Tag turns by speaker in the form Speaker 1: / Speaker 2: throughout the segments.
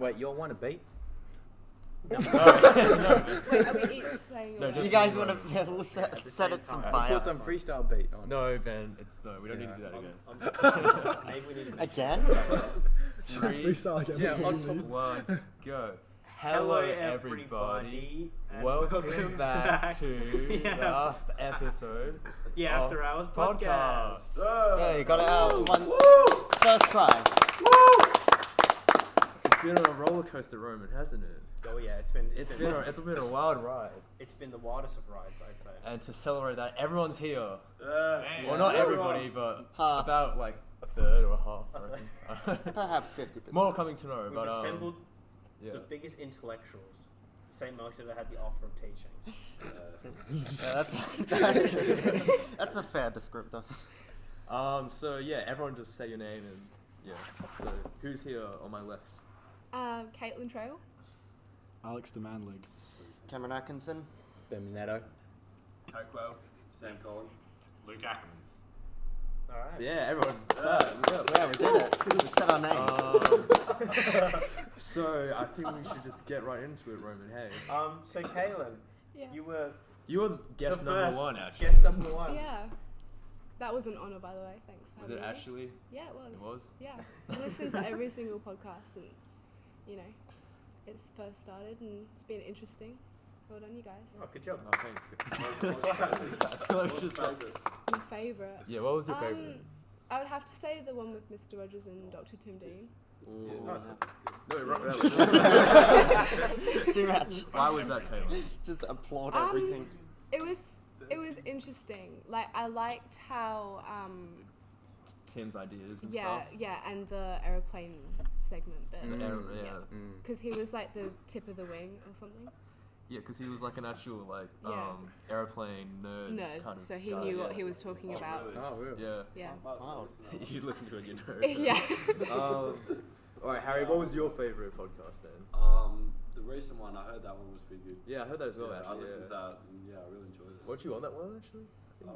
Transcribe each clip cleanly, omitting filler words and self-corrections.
Speaker 1: Wait, you all want a beat?
Speaker 2: No.
Speaker 3: Wait, are we each saying?
Speaker 2: No,
Speaker 3: or-
Speaker 2: just
Speaker 4: You guys
Speaker 2: one.
Speaker 4: want to set it some
Speaker 1: We'll
Speaker 4: fire?
Speaker 1: put some freestyle beat on.
Speaker 2: No, Ben, we don't need to do that again.
Speaker 5: Maybe we need to
Speaker 4: Again?
Speaker 2: 3,
Speaker 6: Freestyle again.
Speaker 1: Yeah, on top of
Speaker 2: 1, go. Hello, everybody.
Speaker 5: and
Speaker 2: Welcome back to the
Speaker 5: Yeah.
Speaker 2: last episode.
Speaker 5: the
Speaker 2: of
Speaker 5: Afterhours Podcast.
Speaker 4: Yeah, you got it out one first try.
Speaker 2: It's been a roller coaster, Roman, hasn't it?
Speaker 5: Oh yeah, it's
Speaker 2: been a wild ride.
Speaker 5: it's been the wildest of rides, I'd say.
Speaker 2: And to celebrate that, everyone's here.
Speaker 4: Yeah.
Speaker 2: Well, not everybody, but
Speaker 4: Half.
Speaker 2: about like a third or a half, I reckon.
Speaker 4: Perhaps 50%.
Speaker 2: More coming to know,
Speaker 5: We've
Speaker 2: but
Speaker 5: assembled
Speaker 2: yeah.
Speaker 5: the biggest intellectuals St. Mark's ever had the offer of teaching.
Speaker 4: Yeah, that's a fair descriptor.
Speaker 2: So yeah, everyone just say your name and yeah. So who's here on my left?
Speaker 3: Caitlin Trail.
Speaker 6: Alex Demanlig.
Speaker 4: Cameron Atkinson.
Speaker 1: Ben Netto.
Speaker 7: Cokewell, Sam Collin, Luke Ackermans.
Speaker 5: Alright.
Speaker 2: Yeah, everyone.
Speaker 4: Yeah, we did it. We said our names.
Speaker 2: So I think we should just get right into it, Roman. Hey,
Speaker 5: So Kaylin,
Speaker 3: Yeah.
Speaker 5: you were
Speaker 2: you were guest
Speaker 5: the
Speaker 2: number
Speaker 5: first
Speaker 2: 1, actually.
Speaker 5: Guest number 1.
Speaker 3: Yeah. That was an honour, by the way. Thanks for
Speaker 2: Was
Speaker 3: having
Speaker 2: it
Speaker 3: me.
Speaker 2: actually?
Speaker 3: Yeah, it was.
Speaker 2: It was?
Speaker 3: Yeah. I listened to every single podcast since, it's first started, and it's been interesting. Well done, you guys.
Speaker 5: Oh, good job.
Speaker 2: Oh, thanks. I feel like just
Speaker 3: My favourite.
Speaker 2: yeah. What was your favorite?
Speaker 3: I would have to say the one with Mr. Rogers and Dr. Tim Dean.
Speaker 2: Ooh.
Speaker 4: Yeah.
Speaker 2: No, right.
Speaker 4: Too much.
Speaker 2: Why was that, Caitlin?
Speaker 4: Just applaud everything.
Speaker 3: It was interesting. Like, I liked how
Speaker 2: Tim's ideas and
Speaker 3: yeah,
Speaker 2: stuff.
Speaker 3: yeah, and the aeroplane segment bit.
Speaker 2: Yeah.
Speaker 3: Because he was like the tip of the wing or something.
Speaker 2: Yeah, because he was like an actual
Speaker 3: Yeah.
Speaker 2: airplane nerd.
Speaker 3: Nerd,
Speaker 2: kind of
Speaker 3: so he
Speaker 2: guy.
Speaker 3: knew
Speaker 2: Yeah.
Speaker 3: what he was talking about.
Speaker 7: really?
Speaker 1: Oh, really?
Speaker 2: Yeah.
Speaker 3: Yeah.
Speaker 4: Wow.
Speaker 2: You listen to it, you know.
Speaker 3: Yeah.
Speaker 2: Alright, Harry, what was your favourite podcast then?
Speaker 7: The recent one, I heard that one was pretty good.
Speaker 2: Yeah, I heard that as well,
Speaker 7: Yeah, I
Speaker 2: actually.
Speaker 7: listened to that and I really enjoyed it.
Speaker 2: Weren't you on that one, actually?
Speaker 7: Yeah, I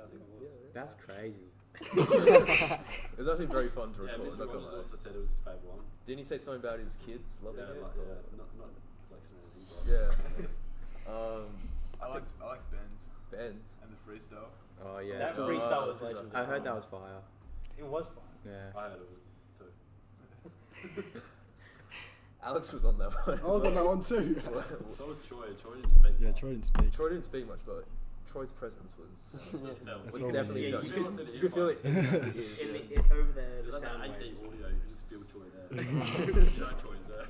Speaker 7: think I was.
Speaker 1: That's crazy.
Speaker 2: It was actually very fun to
Speaker 7: Yeah,
Speaker 2: record.
Speaker 7: Mr.
Speaker 2: not gonna
Speaker 7: Rogers
Speaker 2: lie.
Speaker 7: also said it was his favourite one.
Speaker 2: Didn't he say something about his kids loving
Speaker 7: Yeah,
Speaker 2: it?
Speaker 7: not flexing or anything. But
Speaker 2: Yeah.
Speaker 8: I like Ben's
Speaker 2: Ben's.
Speaker 8: and the freestyle.
Speaker 1: Oh, yeah.
Speaker 5: That
Speaker 2: So,
Speaker 5: freestyle was legendary.
Speaker 1: I heard that was fire.
Speaker 5: It was fun.
Speaker 1: Yeah.
Speaker 7: I heard it was too.
Speaker 2: Alex was on that one.
Speaker 6: I was on that one too.
Speaker 7: So was Troy. Troy didn't speak.
Speaker 6: Yeah,
Speaker 7: much.
Speaker 6: Troy didn't speak.
Speaker 2: Troy didn't speak much, but Troy's presence was.
Speaker 7: Just felt.
Speaker 6: That's
Speaker 2: was
Speaker 6: all we
Speaker 2: definitely
Speaker 6: need.
Speaker 2: felt.
Speaker 7: You
Speaker 2: You
Speaker 7: feel
Speaker 2: could-
Speaker 7: it in
Speaker 2: you could feel it.
Speaker 7: earphones.
Speaker 5: Over there,
Speaker 7: It
Speaker 5: the
Speaker 7: was like
Speaker 5: sound
Speaker 7: that 8D
Speaker 5: waves.
Speaker 7: audio. You could just feel Troy there. You know Troy's there.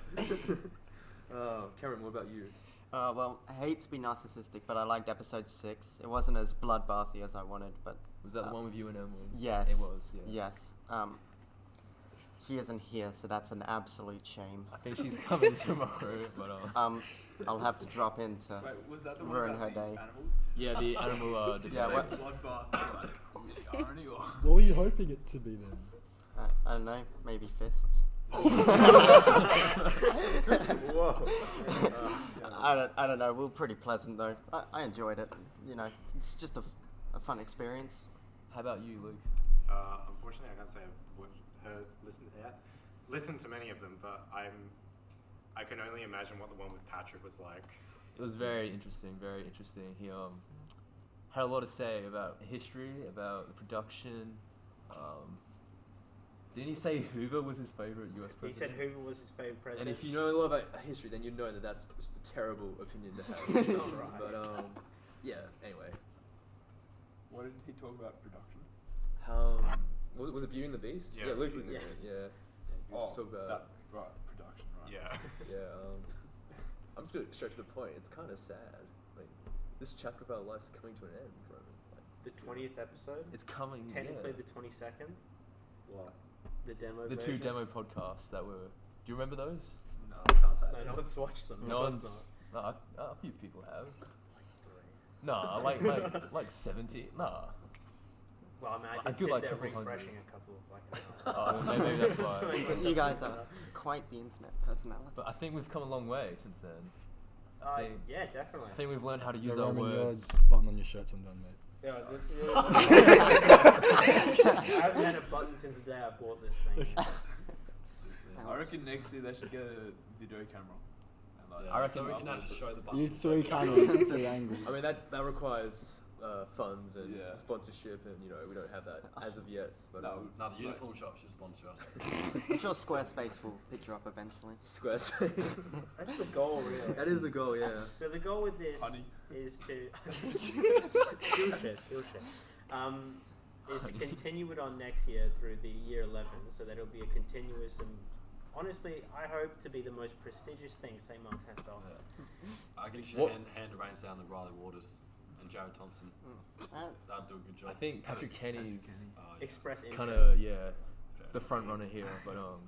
Speaker 2: Cameron, what about you?
Speaker 4: Well, I hate to be narcissistic, but I liked episode 6. It wasn't as bloodbathy as I wanted, but
Speaker 2: Was that the one with you and Emily?
Speaker 4: yes.
Speaker 2: It was, yeah.
Speaker 4: Yes. She isn't here, so that's an absolute shame.
Speaker 2: I think she's coming tomorrow, but
Speaker 4: I'll have to drop in to
Speaker 8: Wait, was that the one
Speaker 4: ruin
Speaker 8: about
Speaker 4: her
Speaker 8: the
Speaker 4: day.
Speaker 8: animals?
Speaker 2: yeah, the animal.
Speaker 4: Yeah, what-
Speaker 8: Bloodbath, like irony or?
Speaker 6: What were you hoping it to be then?
Speaker 4: I don't know, maybe fists.
Speaker 2: Whoa.
Speaker 4: I don't know. We were pretty pleasant though. I enjoyed it. It's just a fun experience.
Speaker 2: How about you, Luke?
Speaker 9: Unfortunately, I can't say I've listened to many of them, but I can only imagine what the one with Patrick was like.
Speaker 2: It was very interesting, very interesting. He had a lot to say about history, about the production. Didn't he say Hoover was his favorite US president?
Speaker 5: He said Hoover was his favorite president.
Speaker 2: And if you know a lot about history, then you know that that's just a terrible opinion to have.
Speaker 5: Right.
Speaker 2: But yeah. Anyway,
Speaker 8: What did he talk about production?
Speaker 2: was it Beauty and the Beast?
Speaker 9: Yeah,
Speaker 2: Luke was in
Speaker 5: yeah.
Speaker 2: it. Yeah. We just talk about.
Speaker 8: that, right, production, right.
Speaker 9: Yeah.
Speaker 2: Yeah. I'm just gonna get straight to the point. It's kind of sad. Like this chapter of our lives is coming to an end, Roman. Like,
Speaker 5: the 20th episode,
Speaker 2: it's coming.
Speaker 5: technically
Speaker 2: yeah.
Speaker 5: the 22nd,
Speaker 7: What?
Speaker 5: the demo.
Speaker 2: The two
Speaker 5: versions.
Speaker 2: demo podcasts that were. Do you remember those?
Speaker 7: No, I can't say
Speaker 5: No,
Speaker 7: that.
Speaker 5: no one's watched them.
Speaker 2: No
Speaker 5: Of course
Speaker 2: one's.
Speaker 5: not.
Speaker 2: No, a few people have. Nah, like 70. Nah.
Speaker 5: Well, I mean,
Speaker 2: I
Speaker 5: I did
Speaker 2: do
Speaker 5: sit
Speaker 2: like
Speaker 5: there
Speaker 2: couple hundred.
Speaker 5: refreshing a couple of like.
Speaker 2: Oh, maybe that's why.
Speaker 4: Because you guys are quite the internet personality.
Speaker 2: But I think we've come a long way since then.
Speaker 5: Yeah, definitely.
Speaker 2: I think we've learned how to use
Speaker 6: Yeah,
Speaker 2: our
Speaker 6: Roman, your
Speaker 2: words.
Speaker 6: button on your shirt's undone, mate.
Speaker 5: Yeah, I haven't had a button since the day I bought this thing.
Speaker 8: I reckon next year they should get a video camera. And like,
Speaker 7: Yeah.
Speaker 1: I reckon
Speaker 7: so we
Speaker 1: we
Speaker 7: can
Speaker 8: upload
Speaker 7: actually
Speaker 8: it.
Speaker 7: show the
Speaker 6: You
Speaker 7: button.
Speaker 6: need 3 cameras, 3 angles.
Speaker 2: I mean that requires funds and
Speaker 8: Yeah.
Speaker 2: sponsorship, and we don't have that as of yet. But
Speaker 8: No.
Speaker 7: Now the uniform shop should sponsor us.
Speaker 4: I'm sure Squarespace will pick you up eventually.
Speaker 2: Squarespace.
Speaker 5: That's the goal, really.
Speaker 2: That is the goal, yeah.
Speaker 5: So the goal with this
Speaker 8: Honey.
Speaker 5: is to Skillshare. Is to continue it on next year through the year 11, so that it'll be a continuous and honestly, I hope to be the most prestigious thing St. Mark's has to offer.
Speaker 7: I think you should
Speaker 1: What-
Speaker 7: hand arrange down the Riley Waters and Jared Thompson.
Speaker 4: Uh,
Speaker 7: That'd do a good job.
Speaker 1: I think Patrick Kenny's
Speaker 7: Oh, yeah.
Speaker 5: Express interest.
Speaker 1: kind of the front runner here, but
Speaker 7: Oh,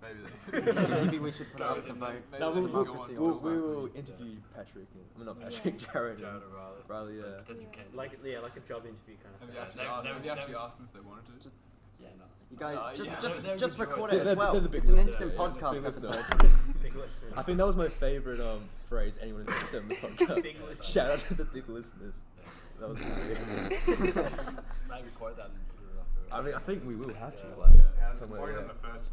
Speaker 8: Maybe
Speaker 4: Maybe we should put it up to vote.
Speaker 8: Maybe
Speaker 1: no,
Speaker 8: they
Speaker 1: we'll,
Speaker 8: can
Speaker 1: we'll,
Speaker 8: go on
Speaker 1: we'll,
Speaker 8: to
Speaker 1: we
Speaker 8: Xbox.
Speaker 1: will interview Patrick. Not Patrick, Jared.
Speaker 7: Jared
Speaker 1: and
Speaker 7: or Riley.
Speaker 1: Riley, yeah.
Speaker 7: Potential candidates.
Speaker 5: like a job interview kind of
Speaker 8: Have
Speaker 5: thing.
Speaker 8: you actually,
Speaker 7: they-
Speaker 8: asked,
Speaker 7: they-
Speaker 8: have you actually
Speaker 7: they-
Speaker 8: asked them if they wanted to?
Speaker 7: Yeah, no.
Speaker 4: You guys,
Speaker 8: yeah.
Speaker 4: just
Speaker 7: They're
Speaker 4: record
Speaker 7: good
Speaker 4: it
Speaker 1: They're
Speaker 4: as well.
Speaker 1: the big
Speaker 4: It's an
Speaker 1: listeners,
Speaker 4: instant
Speaker 1: yeah.
Speaker 4: podcast
Speaker 1: Big listeners.
Speaker 4: episode.
Speaker 5: Big listeners.
Speaker 1: I think that was my favorite phrase anyone has ever said on the podcast.
Speaker 5: Big listeners.
Speaker 1: Shout out to the big listeners. That was great.
Speaker 7: Maybe quote that and put it up.
Speaker 1: I mean, I think we will have to,
Speaker 7: Yeah.
Speaker 1: like,
Speaker 9: Yeah, it's
Speaker 1: somewhere.
Speaker 9: more
Speaker 1: Yeah.
Speaker 9: on the first,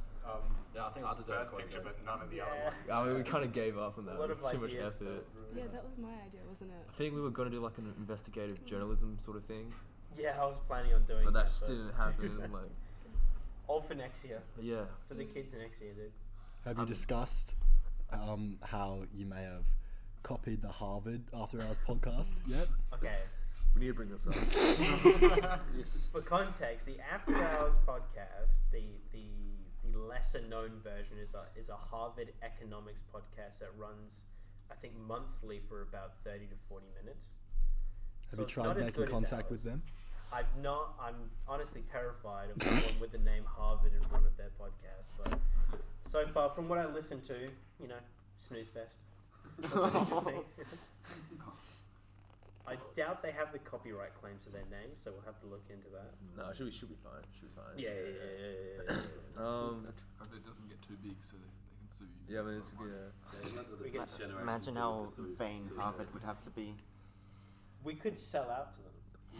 Speaker 7: Yeah, I think I deserve a
Speaker 9: first
Speaker 7: quote.
Speaker 9: picture,
Speaker 7: yeah.
Speaker 9: but none of the
Speaker 5: Yeah.
Speaker 9: other ones.
Speaker 1: I mean, we kind of gave up on that.
Speaker 5: A
Speaker 1: It
Speaker 5: lot
Speaker 1: was
Speaker 5: of
Speaker 1: too much
Speaker 5: ideas
Speaker 1: effort.
Speaker 5: fell through.
Speaker 3: Yeah, that was my idea, wasn't it?
Speaker 1: I think we were going to do like an investigative journalism sort of thing,
Speaker 5: Yeah, I was planning on doing
Speaker 1: but that
Speaker 5: that.
Speaker 1: just didn't happen. Like,
Speaker 5: All for next year.
Speaker 1: yeah.
Speaker 5: For the kids next year, dude.
Speaker 6: Have you discussed how you may have copied the Harvard After Hours podcast yet?
Speaker 5: Okay.
Speaker 1: We need to bring this up.
Speaker 5: For context, the After Hours podcast, the lesser known version is a Harvard economics podcast that runs, I think, monthly for about 30 to 40 minutes.
Speaker 6: Have
Speaker 5: So
Speaker 6: you
Speaker 5: it's
Speaker 6: tried
Speaker 5: not as
Speaker 6: making
Speaker 5: good as
Speaker 6: contact with
Speaker 5: ours.
Speaker 6: them?
Speaker 5: I've not. I'm honestly terrified of someone with the name Harvard in front of their podcast. But so far, from what I listened to, snooze fest. Interesting. I doubt they have the copyright claims to their name, so we'll have to look into that.
Speaker 1: No, should be fine. Should be fine.
Speaker 5: Yeah.
Speaker 8: Hope it doesn't get too big so they can sue you.
Speaker 1: Yeah, I mean, it's
Speaker 5: We could,
Speaker 4: Imagine how vain Harvard would have to be.
Speaker 5: we could sell out to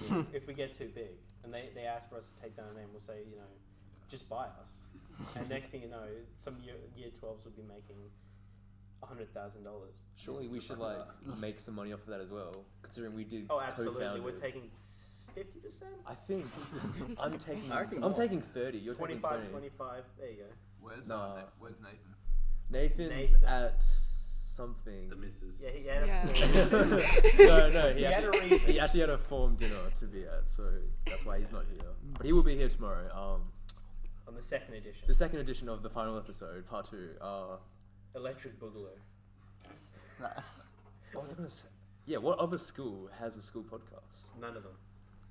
Speaker 5: them if we get too big, and they ask for us to take down a name. We'll say, just buy us. And next thing you know, some year 12s will be making $100,000.
Speaker 1: Surely we should like make some money off of that as well, considering we did.
Speaker 5: Oh, absolutely.
Speaker 1: co-found
Speaker 5: We're
Speaker 1: it.
Speaker 5: taking 50%.
Speaker 1: I think I'm taking.
Speaker 2: I reckon
Speaker 1: I'm
Speaker 2: more.
Speaker 1: taking 30. You're
Speaker 5: 25,
Speaker 1: taking 20.
Speaker 5: 25. There you go.
Speaker 8: Where's
Speaker 1: Nah.
Speaker 8: Where's Nathan?
Speaker 1: Nathan's
Speaker 5: Nathan.
Speaker 1: at something.
Speaker 7: The missus.
Speaker 5: Yeah, he had
Speaker 3: Yeah.
Speaker 1: no,
Speaker 5: He had a reason.
Speaker 1: he actually had a form dinner to be at, so that's why he's not here. But he will be here tomorrow.
Speaker 5: on the second edition.
Speaker 1: The second edition of the final episode, part 2.
Speaker 5: Electric Boogaloo.
Speaker 1: What was I gonna say? Yeah, what other school has a school podcast?
Speaker 5: None of them.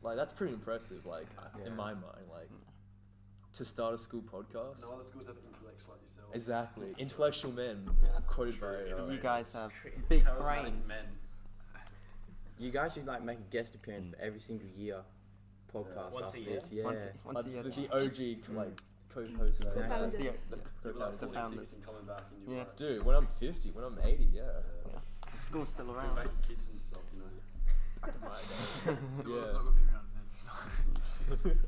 Speaker 1: Like, that's pretty impressive. Like,
Speaker 5: Yeah.
Speaker 1: in my mind, like, to start a school podcast.
Speaker 7: No other schools have intellects like yourself.
Speaker 1: Exactly, intellectual men,
Speaker 4: Yeah.
Speaker 1: quoted by.
Speaker 4: You guys have
Speaker 5: True.
Speaker 4: big
Speaker 7: Charismatic
Speaker 4: brains.
Speaker 7: men.
Speaker 10: You guys should like make a guest appearance for every single year podcast.
Speaker 5: Once a
Speaker 10: after
Speaker 5: year?
Speaker 10: this, yeah.
Speaker 4: Once a year.
Speaker 1: The OG like co-hosts.
Speaker 3: The
Speaker 1: and-
Speaker 3: founders.
Speaker 1: the
Speaker 7: You're like
Speaker 1: co-founders.
Speaker 4: The
Speaker 7: 46
Speaker 4: founders.
Speaker 7: and coming back and you're
Speaker 4: Yeah.
Speaker 7: like,
Speaker 1: Dude, when I'm 50, when I'm 80, yeah.
Speaker 4: The school's still
Speaker 7: you're
Speaker 4: around.
Speaker 7: making kids and stuff, you know.
Speaker 8: Well, it's
Speaker 1: Yeah.
Speaker 8: not gonna be around then.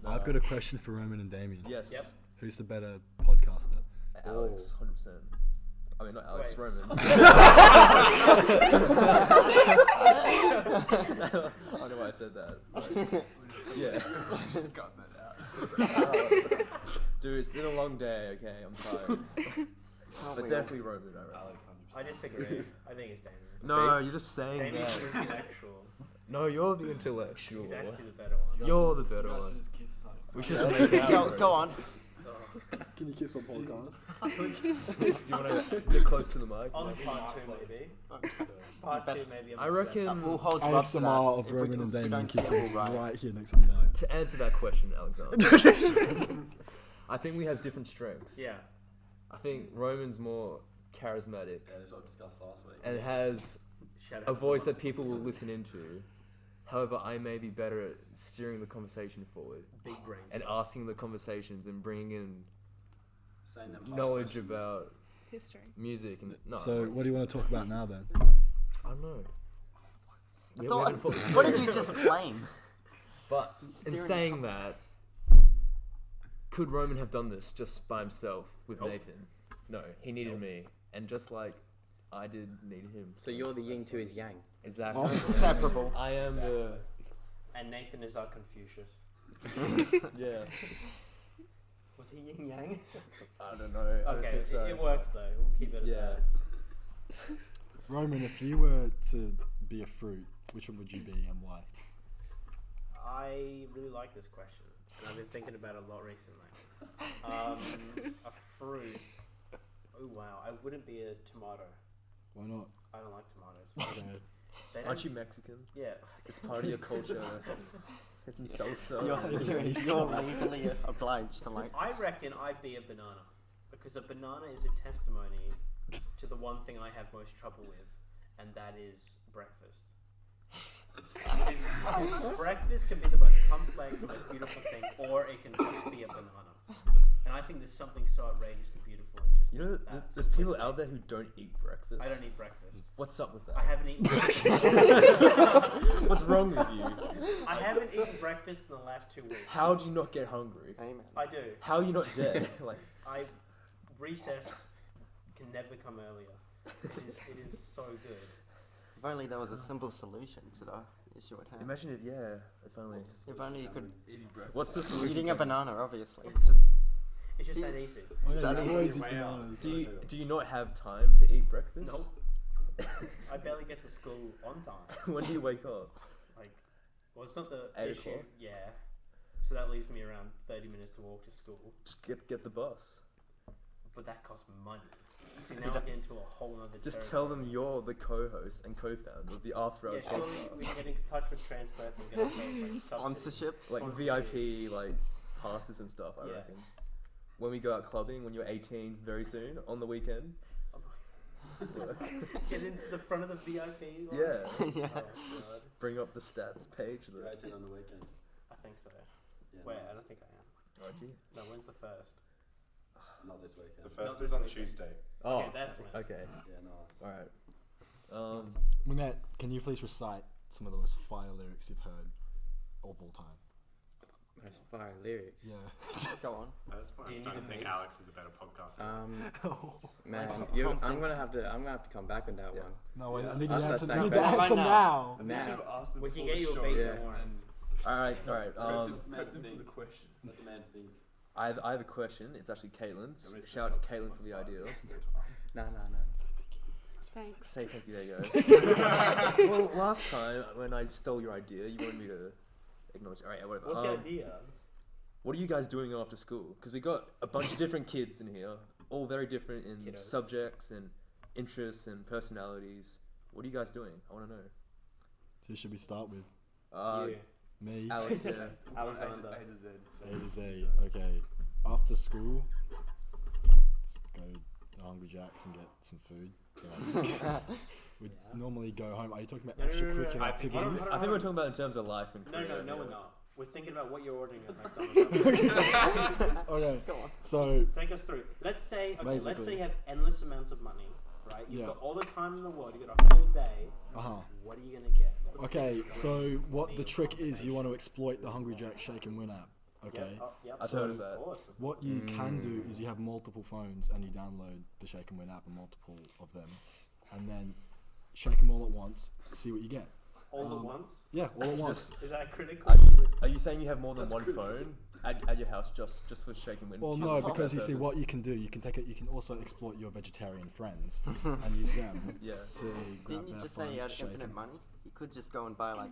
Speaker 6: I've got a question for Roman and Damien.
Speaker 1: Yes.
Speaker 5: Yep.
Speaker 6: Who's the better podcaster?
Speaker 1: Alex, 100%. I mean, not Alex,
Speaker 5: Wait.
Speaker 1: Roman. I don't know why I said that. But yeah.
Speaker 8: Just cut that out.
Speaker 1: Dude, it's been a long day, okay? I'm tired.
Speaker 4: Can't
Speaker 1: But
Speaker 4: we
Speaker 1: definitely Roman, I reckon.
Speaker 7: Alex, 100%.
Speaker 5: I disagree. I think it's Damien.
Speaker 1: No, you're just saying
Speaker 5: Damien's
Speaker 1: that.
Speaker 5: intellectual.
Speaker 1: No, you're the intellectual.
Speaker 5: He's actually the better one.
Speaker 1: You're the better
Speaker 7: You guys
Speaker 1: one.
Speaker 7: should just kiss like.
Speaker 1: We should
Speaker 4: all?
Speaker 1: just make out.
Speaker 4: Go on.
Speaker 5: Oh.
Speaker 6: Can you kiss on podcast?
Speaker 1: Do you want to get close to the mic?
Speaker 5: On
Speaker 7: Maybe
Speaker 5: part
Speaker 7: not
Speaker 5: 2,
Speaker 7: close.
Speaker 5: maybe.
Speaker 4: You
Speaker 5: Part
Speaker 4: better-
Speaker 5: 2, maybe.
Speaker 1: I reckon
Speaker 4: We'll hold you up to that.
Speaker 6: ASMR of
Speaker 4: if we-
Speaker 6: Roman and
Speaker 4: if we
Speaker 6: Damien
Speaker 4: don't get it
Speaker 6: kissing
Speaker 4: all right.
Speaker 6: right here next to the mic.
Speaker 1: to answer that question, Alexander, I think we have different strengths.
Speaker 5: Yeah.
Speaker 1: I think Roman's more charismatic
Speaker 7: Yeah, that's what I discussed last week.
Speaker 1: and has
Speaker 5: Shout out
Speaker 1: a
Speaker 5: to
Speaker 1: voice
Speaker 5: the
Speaker 1: that people will listen into. However, I may be better at steering the conversation forward
Speaker 5: big brains.
Speaker 1: and asking the conversations and bringing in
Speaker 7: Saying them hard
Speaker 1: knowledge
Speaker 7: questions.
Speaker 1: about
Speaker 3: History.
Speaker 1: music and no.
Speaker 6: So, what do you want to talk about now then?
Speaker 1: I don't know.
Speaker 4: I
Speaker 1: We
Speaker 4: thought-
Speaker 1: haven't fought-
Speaker 4: what did you just claim?
Speaker 1: But in
Speaker 4: Steering the
Speaker 1: saying that, could Roman have done this just by himself with
Speaker 5: Nope.
Speaker 1: Nathan? No, he needed
Speaker 5: Nope.
Speaker 1: me, and just like I did need him.
Speaker 5: So you're the yin to his yang.
Speaker 1: Exactly.
Speaker 4: Inseparable.
Speaker 1: I am the
Speaker 5: And Nathan is our Confucius.
Speaker 1: yeah.
Speaker 5: Was he yin yang?
Speaker 1: I don't know. I don't
Speaker 5: Okay,
Speaker 1: think so.
Speaker 5: it works though. We'll keep it at
Speaker 1: Yeah.
Speaker 5: that.
Speaker 6: Roman, if you were to be a fruit, which one would you be and why?
Speaker 5: I really like this question, and I've been thinking about it a lot recently. A fruit. Oh wow, I wouldn't be a tomato.
Speaker 6: Why not?
Speaker 5: I don't like tomatoes.
Speaker 6: Okay.
Speaker 5: They don't-
Speaker 1: Aren't you Mexican?
Speaker 5: Yeah.
Speaker 1: It's part of your culture. It's in salsa.
Speaker 4: You're legally obliged to like.
Speaker 5: I reckon I'd be a banana, because a banana is a testimony to the one thing I have most trouble with, and that is breakfast. Because breakfast can be the most complex, most beautiful thing, or it can just be a banana. And I think there's something so outrageously beautiful in just
Speaker 1: You know,
Speaker 5: that
Speaker 1: there's people
Speaker 5: simplicity.
Speaker 1: out there who don't eat breakfast.
Speaker 5: I don't eat breakfast.
Speaker 1: What's up with that?
Speaker 5: I haven't eaten breakfast.
Speaker 1: What's wrong with you?
Speaker 5: I haven't eaten breakfast in the last 2 weeks.
Speaker 1: How do you not get hungry?
Speaker 4: Amen.
Speaker 5: I do.
Speaker 1: How are you not dead? Like,
Speaker 5: Recess can never come earlier. It is so good.
Speaker 4: If only there was a simple solution to the issue at hand.
Speaker 1: imagine if if only.
Speaker 4: If only you could.
Speaker 8: Eating breakfast.
Speaker 1: What's the solution?
Speaker 4: Eating a banana, obviously. Just
Speaker 5: It's just that easy.
Speaker 6: Oh, yeah,
Speaker 4: That
Speaker 6: you always eat
Speaker 5: way out.
Speaker 6: bananas.
Speaker 1: Do you not have time to eat breakfast?
Speaker 5: Nope. I barely get to school on time.
Speaker 1: When do you wake up?
Speaker 5: Well, it's not the
Speaker 1: 8
Speaker 5: issue.
Speaker 1: o'clock?
Speaker 5: Yeah. So that leaves me around 30 minutes to walk to school.
Speaker 1: Just get the bus.
Speaker 5: But that costs money. See, now I get into a whole other
Speaker 1: Just tell them you're the co-host and co-founder of the Afterhours
Speaker 5: Yeah, surely
Speaker 1: Podcast.
Speaker 5: we can get in touch with Transperth and get ourselves like
Speaker 4: sponsorship.
Speaker 1: Like
Speaker 5: sponsorship.
Speaker 1: VIP passes and stuff, I
Speaker 5: Yeah.
Speaker 1: reckon. When we go out clubbing when you're 18 very soon on the weekend.
Speaker 5: Get into the front of the VIP line.
Speaker 1: Yeah.
Speaker 4: Yeah.
Speaker 5: Oh, God.
Speaker 1: Bring up the stats page.
Speaker 7: You're 18 on the weekend.
Speaker 5: I think so.
Speaker 7: Yeah,
Speaker 5: Wait,
Speaker 7: nice.
Speaker 5: I don't think I am.
Speaker 1: Aren't you?
Speaker 5: No, when's the first?
Speaker 7: Not this weekend.
Speaker 9: The first
Speaker 5: Not
Speaker 9: is
Speaker 5: this
Speaker 9: on
Speaker 5: weekend.
Speaker 9: Tuesday.
Speaker 1: Oh,
Speaker 5: Okay, that's when.
Speaker 1: okay.
Speaker 7: Yeah, nice.
Speaker 1: Alright.
Speaker 6: Manette, can you please recite some of the most fire lyrics you've heard of all time?
Speaker 10: Most fire lyrics.
Speaker 6: Yeah.
Speaker 4: Go on.
Speaker 9: At this point,
Speaker 5: Do
Speaker 9: I'm
Speaker 5: you
Speaker 9: starting to
Speaker 5: need
Speaker 9: think
Speaker 5: a
Speaker 9: Alex is a better podcaster.
Speaker 10: Man,
Speaker 4: That's
Speaker 10: I'm
Speaker 4: something.
Speaker 10: gonna have to come back on that one.
Speaker 6: No, I need
Speaker 10: That's
Speaker 6: the answer.
Speaker 10: the
Speaker 6: I need
Speaker 10: same
Speaker 6: the
Speaker 10: thing.
Speaker 6: answer now.
Speaker 10: Now.
Speaker 5: We can get you a beat,
Speaker 10: Yeah.
Speaker 5: don't worry.
Speaker 1: Alright.
Speaker 8: Prep them for the question.
Speaker 7: Let the man think.
Speaker 1: I have a question. It's actually Caitlin's. Shout out to Caitlin for the idea.
Speaker 10: No.
Speaker 3: Thanks.
Speaker 1: Say thank you, there you go. Well, last time when I stole your idea, you wanted me to acknowledge. Alright, yeah, whatever.
Speaker 5: What's the idea?
Speaker 1: What are you guys doing after school? Because we got a bunch of different kids in here, all very different in
Speaker 5: Kiddos.
Speaker 1: subjects and interests and personalities. What are you guys doing? I want to know.
Speaker 6: Who should we start with?
Speaker 5: You.
Speaker 6: Me.
Speaker 1: Alex, yeah.
Speaker 5: Alexander.
Speaker 8: A to Z. So
Speaker 6: A to Z. Okay. After school, let's go to Hungry Jack's and get some food. We'd normally go home. Are you talking about
Speaker 5: No, no,
Speaker 6: extracurricular
Speaker 5: no.
Speaker 6: activities?
Speaker 1: I think we're talking about in terms of life and
Speaker 5: No,
Speaker 1: career.
Speaker 5: we're
Speaker 1: yeah.
Speaker 5: not. We're thinking about what you're ordering at McDonald's.
Speaker 6: Okay.
Speaker 4: Go on.
Speaker 6: So
Speaker 5: Take us through. Let's say
Speaker 6: Basically.
Speaker 5: you have endless amounts of money, right? You've
Speaker 6: Yeah.
Speaker 5: got all the time in the world. You've got a whole day. What are you gonna get?
Speaker 6: Okay, so what the trick is, you want to exploit the Hungry Jack Shake and Win app. Okay.
Speaker 5: Yep.
Speaker 1: I've
Speaker 6: So-
Speaker 1: heard of that.
Speaker 5: Of course.
Speaker 6: What you can do is you have multiple phones and you download the Shake and Win app and multiple of them, and then shake them all at once. See what you get.
Speaker 5: All at once.
Speaker 6: Yeah, all at once.
Speaker 5: Is that critical?
Speaker 1: Are you saying you have more than one phone at your house just for shake and win?
Speaker 6: Well, no, because you see what you can do. You can you can also exploit your vegetarian friends and use them
Speaker 1: Yeah.
Speaker 6: to grab
Speaker 4: Didn't you
Speaker 6: their
Speaker 4: just say
Speaker 6: phones
Speaker 4: you had
Speaker 6: to shake
Speaker 4: infinite
Speaker 6: 'em.
Speaker 4: money? You could just go and buy like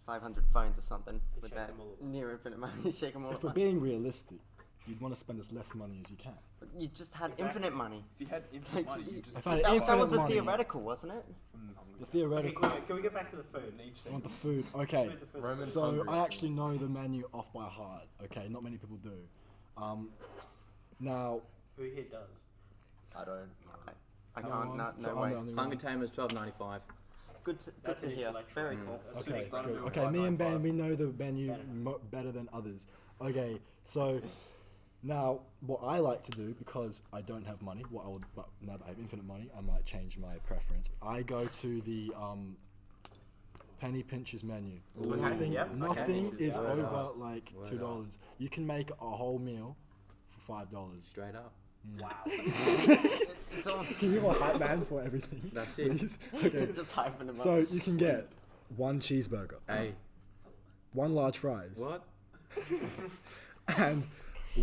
Speaker 4: 500 phones or something with
Speaker 5: shake
Speaker 4: that
Speaker 5: them all at once.
Speaker 4: near infinite money. Shake them all
Speaker 6: If
Speaker 4: at
Speaker 6: we're
Speaker 4: once.
Speaker 6: being realistic, you'd want to spend as less money as you can.
Speaker 4: But you just had
Speaker 5: Exactly.
Speaker 4: infinite money.
Speaker 8: if you had infinite money, you just
Speaker 6: If I had
Speaker 4: That was
Speaker 6: infinite
Speaker 4: the
Speaker 6: money,
Speaker 4: theoretical, wasn't it?
Speaker 6: the
Speaker 5: Okay,
Speaker 6: theoretical.
Speaker 5: can we get back to the food?
Speaker 6: I want the food. Okay.
Speaker 5: Food, the food.
Speaker 1: Roman-
Speaker 6: So
Speaker 1: hungry.
Speaker 6: I actually know the menu off by heart. Okay, not many people do. Now,
Speaker 5: Who here does?
Speaker 1: I don't.
Speaker 4: I
Speaker 6: no
Speaker 4: can't.
Speaker 6: one-
Speaker 4: No,
Speaker 6: so
Speaker 4: no
Speaker 6: I'm
Speaker 4: way.
Speaker 6: the only
Speaker 10: Hungry
Speaker 6: one.
Speaker 10: Tamers, $12.95.
Speaker 4: Good to
Speaker 5: That's an
Speaker 4: hear.
Speaker 5: intellectual.
Speaker 4: Very cool.
Speaker 6: Okay,
Speaker 8: Superstar
Speaker 6: good.
Speaker 8: doing
Speaker 6: Okay, me and Ben,
Speaker 8: 195.
Speaker 6: we know the menu
Speaker 5: Better.
Speaker 6: better than others. Okay, so now what I like to do, because I don't have money, but now that I have infinite money, I might change my preference. I go to the Penny Pinch's menu.
Speaker 5: Okay,
Speaker 6: Nothing,
Speaker 5: yep, okay.
Speaker 6: nothing is
Speaker 10: Word
Speaker 6: over
Speaker 10: up.
Speaker 6: like
Speaker 10: Word
Speaker 6: $2. You can make a whole meal for $5.
Speaker 10: Straight up.
Speaker 5: Wow.
Speaker 4: It's all
Speaker 6: Can you have a hype man for everything?
Speaker 10: That's it.
Speaker 6: Please? Okay.
Speaker 4: just hyping them
Speaker 6: So
Speaker 4: up.
Speaker 6: you can get 1 cheeseburger,
Speaker 10: Hey,
Speaker 6: 1 large fries,
Speaker 10: what?
Speaker 6: and